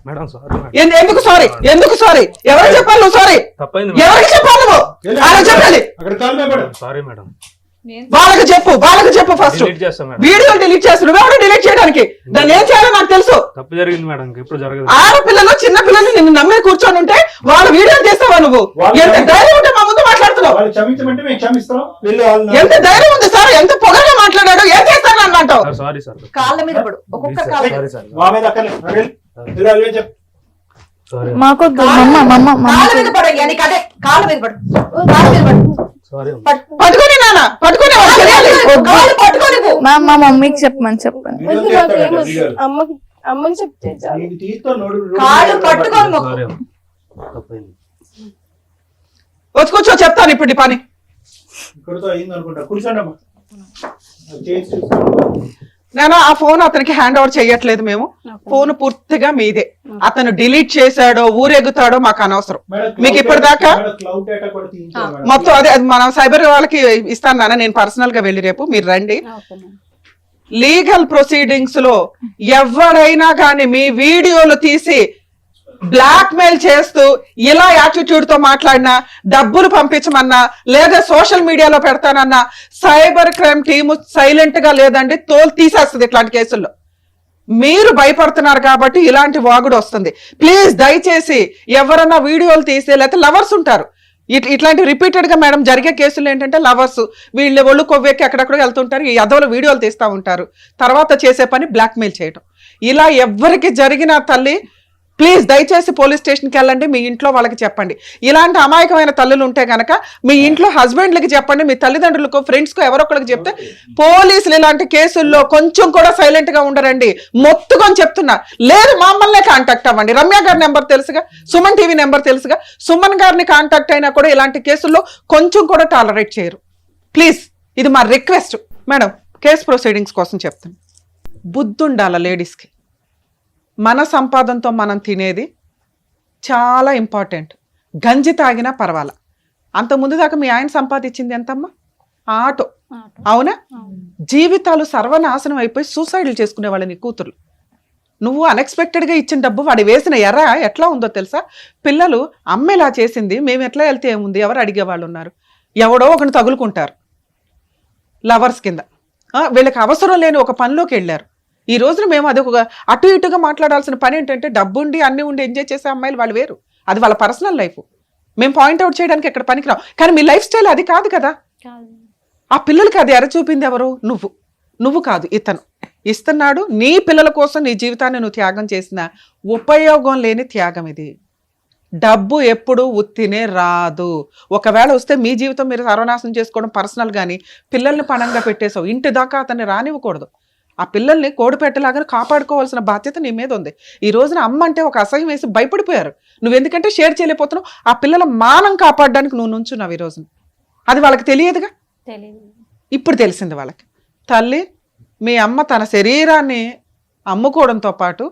Madam sorry madam. ఎందుకు సారీ? ఎందుకు సారీ? ఎవరికి చెప్పాలి నువ్వు సారీ? తప్పైంది ఎవరికి చెప్పాలి నువ్వు? ఆయన చెప్పాలి. అక్కడ కాల్ మేడం. Sorry madam. వాళ్ళకి చెప్పు ఫస్ట్. డిలీట్ చేస్తాం మేడం. వీడియో డిలీట్ చేస్తారు, నువ్వెవరు డిలీట్ చేయడానికి? దాన్ని ఏం చేయాలో నాకు తెలుసు. తప్పు జరిగింది మేడం, ఎప్పుడు జరగదు. ఆడపిల్లలు చిన్న పిల్లలు నిన్ను నమ్మే కూర్చొని ఉంటే వాళ్ళ వీడియో చేస్తావా నువ్వు? ఎంత ధైర్యం ఉంటే మా ముందు మాట్లాడుతున్నావు? వాళ్ళు క్షమించమంటే మేము క్షమిస్తాం. ఎంత ధైర్యం ఉంది సార్? ఎంత పొగగా మాట్లాడాడు? ఏం చేస్తాను అని అంటావు? Sorry sir. కాళ్ళ మీద పడు, ఒక్కొక్క కాళ్ళ మీద. Sorry sir. మా మీద అక్కర్లేదు. సారీ మాకు కాళ్ళ మీద పడు అయ్యా, నీకు అదే కాళ్ళ మీద పడు, కాళ్ళ మీద పడు. సారీ. పట్టుకొని నాన్న పట్టుకొని వాళ్ళు చేయాలి. కాళ్ళు పట్టుకొని పో. మా మమ్మీకి చెప్పమని చెప్పండి. అమ్మకి చెప్తే చాలు. కాళ్ళు పట్టుకొని మొక్కు. సారీ తప్పైంది. వచ్చి కూర్చో, చెప్తాను ఇప్పుడు నీ పని. ఇక్కడితో అయింది అనుకుంటా. కూర్చోండమ్మా. నేను ఆ ఫోన్ అతనికి హ్యాండ్ ఓవర్ చేయట్లేదు. మేము ఫోన్ పూర్తిగా మీదే. అతను డిలీట్ చేశాడో ఊరెగుతాడో మాకు అనవసరం. మీకు ఇప్పటిదాకా మొత్తం అదే మనం సైబర్ వాళ్ళకి ఇస్తాను నాన్న. నేను పర్సనల్ గా వెళ్ళి రేపు మీరు రండి. లీగల్ ప్రొసీడింగ్స్ లో ఎవరైనా కానీ మీ వీడియోలు తీసి బ్లాక్ మెయిల్ చేస్తూ ఇలా యాటిట్యూడ్ తో మాట్లాడినా, డబ్బులు పంపించమన్నా, లేదా సోషల్ మీడియాలో పెడతానన్నా సైబర్ క్రైమ్ టీము సైలెంట్ గా లేదండి, తోలు తీసేస్తుంది ఇట్లాంటి కేసుల్లో. మీరు భయపడుతున్నారు కాబట్టి ఇలాంటి వాగుడు వస్తుంది. ప్లీజ్ దయచేసి ఎవరన్నా వీడియోలు తీసి, లేకపోతే లవర్స్ ఉంటారు ఇట్లాంటి రిపీటెడ్ గా మేడం జరిగే కేసులు ఏంటంటే లవర్స్ వీళ్ళ ఒళ్ళు కొవ్వెక్కి ఎక్కడెక్కడ వెళ్తుంటారు, ఈ అదవులు వీడియోలు తీస్తూ ఉంటారు. తర్వాత చేసే పని బ్లాక్ మెయిల్ చేయటం. ఇలా ఎవరికి జరిగిన తల్లి ప్లీజ్ దయచేసి పోలీస్ స్టేషన్కి వెళ్ళండి, మీ ఇంట్లో వాళ్ళకి చెప్పండి. ఇలాంటి అమాయకమైన తల్లులు ఉంటే గనక మీ ఇంట్లో హస్బెండ్లకి చెప్పండి, మీ తల్లిదండ్రులకు, ఫ్రెండ్స్కు ఎవరొకరికి చెప్తే పోలీసులు ఇలాంటి కేసుల్లో కొంచెం కూడా సైలెంట్ గా ఉండరండి. మొత్తుకొని చెప్తున్నా. లేదు మమ్మల్నే కాంటాక్ట్ అవ్వండి. రమ్య గారి నెంబర్ తెలుసుగా, సుమన్ టీవీ నెంబర్ తెలుసుగా. సుమన్ గారిని కాంటాక్ట్ అయినా కూడా ఇలాంటి కేసుల్లో కొంచెం కూడా టాలరేట్ చేయరు. ప్లీజ్ ఇది మా రిక్వెస్ట్. మేడం కేసు ప్రొసీడింగ్స్ కోసం చెప్తాను. బుద్ధుండాల లేడీస్కి. మన సంపాదనతో మనం తినేది చాలా ఇంపార్టెంట్. గంజి తాగినా పర్వాలా. అంత ముందు దాకా మీ ఆయన సంపాదించింది ఎంతమ్మా? ఆటో. అవునా? జీవితాలు సర్వనాశనం అయిపోయి సూసైడ్లు చేసుకునే వాళ్ళ నీ కూతురు. నువ్వు అన్ఎక్స్పెక్టెడ్గా ఇచ్చిన డబ్బు వాడి వేసిన ఎర్ర ఎట్లా ఉందో తెలుసా? పిల్లలు అమ్మ ఇలా చేసింది, మేము ఎట్లా వెళ్తే ఏముంది, ఎవరు అడిగే వాళ్ళు ఉన్నారు? ఎవడో ఒకరిని తగులుకుంటారు లవర్స్ కింద. వీళ్ళకి అవసరం లేని ఒక పనిలోకి వెళ్ళారు. ఈ రోజున మేము అది ఒక అటు ఇటుగా మాట్లాడాల్సిన పని ఏంటంటే డబ్బు ఉండి అన్ని ఉండి ఎంజాయ్ చేసే అమ్మాయిలు వాళ్ళు వేరు, అది వాళ్ళ పర్సనల్ లైఫ్. మేము పాయింట్అవుట్ చేయడానికి ఎక్కడ పనికిరాం. కానీ మీ లైఫ్ స్టైల్ అది కాదు కదా. ఆ పిల్లలకి అది ఎర చూపింది ఎవరు? నువ్వు కాదు, ఇతను ఇస్తున్నాడు. నీ పిల్లల కోసం నీ జీవితాన్ని నువ్వు త్యాగం చేసిన ఉపయోగం లేని త్యాగం ఇది. డబ్బు ఎప్పుడు ఉత్తినే రాదు. ఒకవేళ వస్తే మీ జీవితం మీరు సర్వనాశనం చేసుకోవడం పర్సనల్. కానీ పిల్లల్ని పణంగా పెట్టేసావు, ఇంటి దాకా అతన్ని రానివ్వకూడదు. ఆ పిల్లల్ని కోడిపెట్టలాగా కాపాడుకోవాల్సిన బాధ్యత నీ మీద ఉంది. ఈ రోజున అమ్మ అంటే ఒక అసహ్యం వేసి భయపడిపోయారు. నువ్వు ఎందుకంటే షేర్ చేయలేకపోతున్నావు. ఆ పిల్లల మానం కాపాడడానికి నువ్వు నుంచున్నావు ఈ రోజున. అది వాళ్ళకి తెలియదుగా, ఇప్పుడు తెలిసింది వాళ్ళకి. తల్లి, మీ అమ్మ తన శరీరాన్ని అమ్ముకోవడంతో పాటు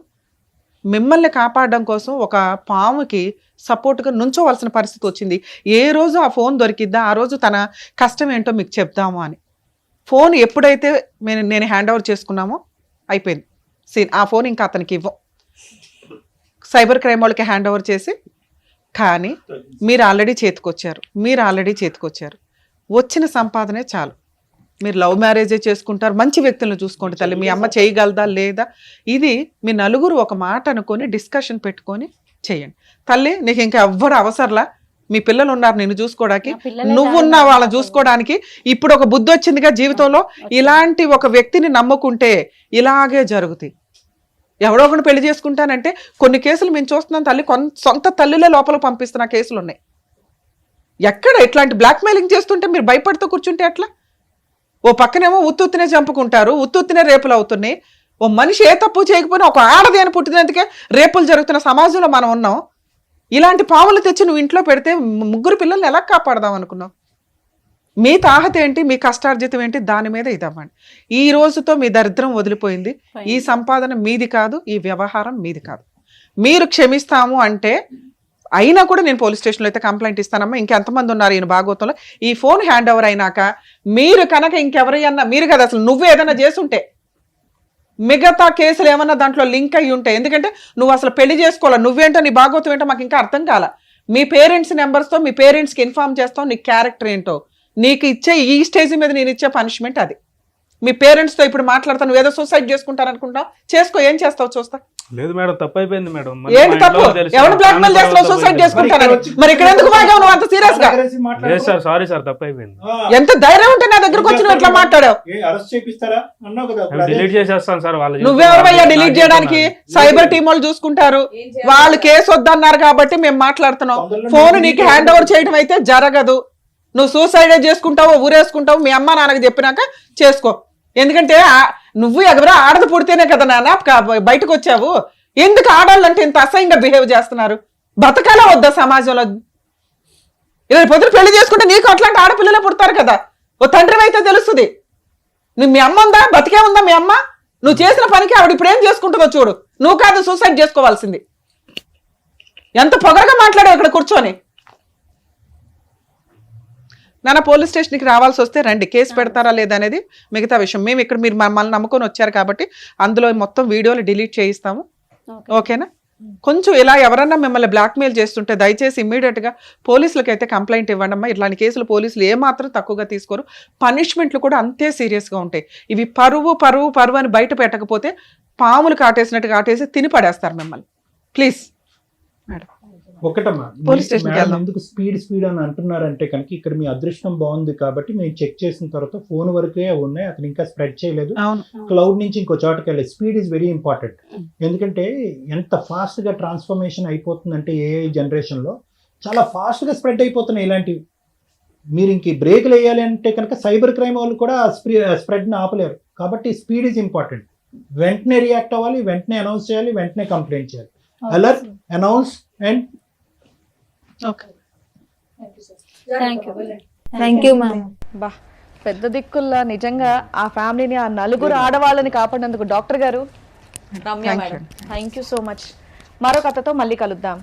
మిమ్మల్ని కాపాడడం కోసం ఒక పాముకి సపోర్ట్గా నుంచోవలసిన పరిస్థితి వచ్చింది. ఏ రోజు ఆ ఫోన్ దొరికిద్దా ఆ రోజు తన కష్టం ఏంటో మీకు చెప్దాము అని. ఫోన్ ఎప్పుడైతే నేను హ్యాండ్ ఓవర్ చేసుకున్నామో అయిపోయింది సీన్. ఆ ఫోన్ ఇంకా అతనికి ఇవ్వం, సైబర్ క్రైమ్ వాళ్ళకి హ్యాండ్ ఓవర్ చేసి. కానీ మీరు ఆల్రెడీ చేతికొచ్చారు. వచ్చిన సంపాదనే చాలు. మీరు లవ్ మ్యారేజే చేసుకుంటారు, మంచి వ్యక్తులను చూసుకోండి తల్లి. మీ అమ్మ చేయగలదా లేదా, ఇది మీ నలుగురు ఒక మాట అనుకొని డిస్కషన్ పెట్టుకొని చేయండి. తల్లి నీకు ఇంకా ఎవ్వరు అవసరంలా, మీ పిల్లలు ఉన్నారు నిన్ను చూసుకోవడానికి, నువ్వున్న వాళ్ళని చూసుకోవడానికి. ఇప్పుడు ఒక బుద్ధి వచ్చిందిగా జీవితంలో, ఇలాంటి ఒక వ్యక్తిని నమ్ముకుంటే ఇలాగే జరుగుతాయి. ఎవడో ఒకటి పెళ్లి చేసుకుంటానంటే కొన్ని కేసులు మేము చూస్తున్నాం తల్లి, సొంత తల్లిలే లోపల పంపిస్తున్న కేసులు ఉన్నాయి. ఎక్కడ ఇట్లాంటి బ్లాక్మెయిలింగ్ చేస్తుంటే మీరు భయపడుతూ కూర్చుంటే ఎట్లా? ఓ పక్కనేమో ఉత్తుత్తినే చంపుకుంటారు, ఉత్తుత్తినే రేపులు అవుతున్నాయి. ఓ మనిషి ఏ తప్పు చేయకపోయినా ఒక ఆడది అని పుట్టినందుకే రేపులు జరుగుతున్న సమాజంలో మనం ఉన్నాం. ఇలాంటి పాములు తెచ్చి నువ్వు ఇంట్లో పెడితే ముగ్గురు పిల్లల్ని ఎలా కాపాడదాం అనుకున్నావు? మీ తాహత ఏంటి, మీ కష్టార్జితం ఏంటి, దాని మీద ఇదవ్వండి. ఈ రోజుతో మీ దరిద్రం వదిలిపోయింది. ఈ సంపాదన మీది కాదు, ఈ వ్యవహారం మీది కాదు. మీరు క్షమిస్తాము అంటే అయినా కూడా నేను పోలీస్ స్టేషన్లో అయితే కంప్లైంట్ ఇస్తానమ్మా. ఇంకెంతమంది ఉన్నారు ఈయన భాగవతంలో? ఈ ఫోన్ హ్యాండ్ ఓవర్ అయినాక మీరు కనుక ఇంకెవరైనా, మీరు కదా అసలు నువ్వు ఏదైనా చేసుంటే మిగతా కేసులు ఏమన్నా దాంట్లో లింక్ అయ్యి ఉంటాయి. ఎందుకంటే నువ్వు అసలు పెళ్లి చేసుకోవాలి, నువ్వేంటో నీ భాగవతం ఏంటో మాకు ఇంకా అర్థం కాల. మీ పేరెంట్స్ నెంబర్స్తో మీ పేరెంట్స్కి ఇన్ఫార్మ్ చేస్తావు నీ క్యారెక్టర్ ఏంటో. నీకు ఇచ్చే ఈ స్టేజ్ మీద నేను ఇచ్చే పనిష్మెంట్ అది. మీ పేరెంట్స్తో ఇప్పుడు మాట్లాడతాను, నువ్వు ఏదో సూసైడ్ చేసుకుంటారనుకుంటావు, చేసుకో, ఏం చేస్తావు చూస్తా. లేదు మేడం, తప్పు అయిపోయింది మేడం. ఏంటి తప్పు? ఎవరు బ్లాక్మెయిల్ చేస్తావు సూసైడ్ చేసుకుంటారని? మరి ఇక్కడ ఎందుకు మాగావు నువ్వు అంత సీరియస్ గా? లేదు సార్, సారీ సార్, తప్పు అయిపోయింది. ఎంత ధైర్యం ఉంటే నా దగ్గరకు వచ్చి నువ్వు ఎట్లా మాట్లాడావు? డిలీట్ చేసేస్తాను సార్. వాళ్ళు నువ్వెవరయ్యా డిలీట్ చేయడానికి? సైబర్ టీం వాళ్ళు చూసుకుంటారు. వాళ్ళు కేసు వద్దన్నారు కాబట్టి మేము మాట్లాడుతున్నాం. ఫోన్ నీకు హ్యాండ్ ఓవర్ చేయడం అయితే జరగదు. నువ్వు సూసైడ్ చేసుకుంటావు, ఊరేసుకుంటావు, మీ అమ్మ నాన్నకి చెప్పినాక చేసుకో. ఎందుకంటే నువ్వు ఎవరో ఆడది పుడితేనే కదా నాన్న బయటకు వచ్చావు. ఎందుకు ఆడాలంటే ఇంత అసహ్యంగా బిహేవ్ చేస్తున్నారు? బతకాలా వద్దా సమాజంలో? ఇలా పొద్దున పెళ్లి చేసుకుంటే నీకు అట్లాంటి ఆడపిల్లలే పుడతారు కదా. ఓ తండ్రి అయితే తెలుస్తుంది. నువ్వు మీ అమ్మ ఉందా, బతికే ఉందా మీ అమ్మ? నువ్వు చేసిన పనికి ఆవిడ ఇప్పుడు ఏం చేసుకుంటుందో చూడు. నువ్వు కాదు సూసైడ్ చేసుకోవాల్సింది. ఎంత పొగరగా మాట్లాడావు ఇక్కడ కూర్చొని. నాన్న పోలీస్ స్టేషన్కి రావాల్సి వస్తే రండి, కేసు పెడతారా లేదా అనేది మిగతా విషయం. మేము ఇక్కడ మీరు మమ్మల్ని నమ్ముకొని వచ్చారు కాబట్టి అందులో మొత్తం వీడియోలు డిలీట్ చేయిస్తాము. ఓకేనా? కొంచెం ఇలా ఎవరన్నా మిమ్మల్ని బ్లాక్మెయిల్ చేస్తుంటే దయచేసి ఇమ్మీడియట్గా పోలీసులకి అయితే కంప్లైంట్ ఇవ్వండి అమ్మా. ఇట్లాంటి కేసులు పోలీసులు ఏమాత్రం తక్కువగా తీసుకోరు. పనిష్మెంట్లు కూడా అంతే సీరియస్గా ఉంటాయి. ఇవి పరువు పరువు పరువు అని బయట పెట్టకపోతే పాములు కాటేసినట్టు కాటేసి తిని పడేస్తారు మిమ్మల్ని. Please madam. ఒకటమ్మా, పోలీస్ స్టేషన్కి వెళ్దాం. ఎందుకు స్పీడ్ అని అంటున్నారంటే కనుక ఇక్కడ మీ అదృష్టం బాగుంది కాబట్టి మేము చెక్ చేసిన తర్వాత ఫోన్ వరకే ఉన్నాయి, అతను ఇంకా స్ప్రెడ్ చేయలేదు. క్లౌడ్ నుంచి ఇంకో చోటకి వెళ్ళలేదు. Speed is very important. ఎందుకంటే ఎంత ఫాస్ట్ గా ట్రాన్స్ఫర్మేషన్ అయిపోతుందంటే ఏఐ జనరేషన్ లో చాలా ఫాస్ట్ గా స్ప్రెడ్ అయిపోతున్నాయి ఇలాంటివి. మీరు ఇంక బ్రేక్లు వేయాలి అంటే కనుక సైబర్ క్రైమ్ వాళ్ళు కూడా స్ప్రెడ్ ని ఆపలేరు. కాబట్టి స్పీడ్ ఈజ్ ఇంపార్టెంట్. వెంటనే రియాక్ట్ అవ్వాలి, వెంటనే అనౌన్స్ చేయాలి, వెంటనే కంప్లైంట్ చేయాలి. Alert, announce and thank you ma'am. బా, పెద్ద దిక్కుల్లా నిజంగా ఆ ఫ్యామిలీని, ఆ నలుగురు ఆడవాళ్ళని కాపాడినందుకు డాక్టర్ గారు, Ramya madam, thank you so much. మరో కథతో మళ్ళీ కలుద్దాం.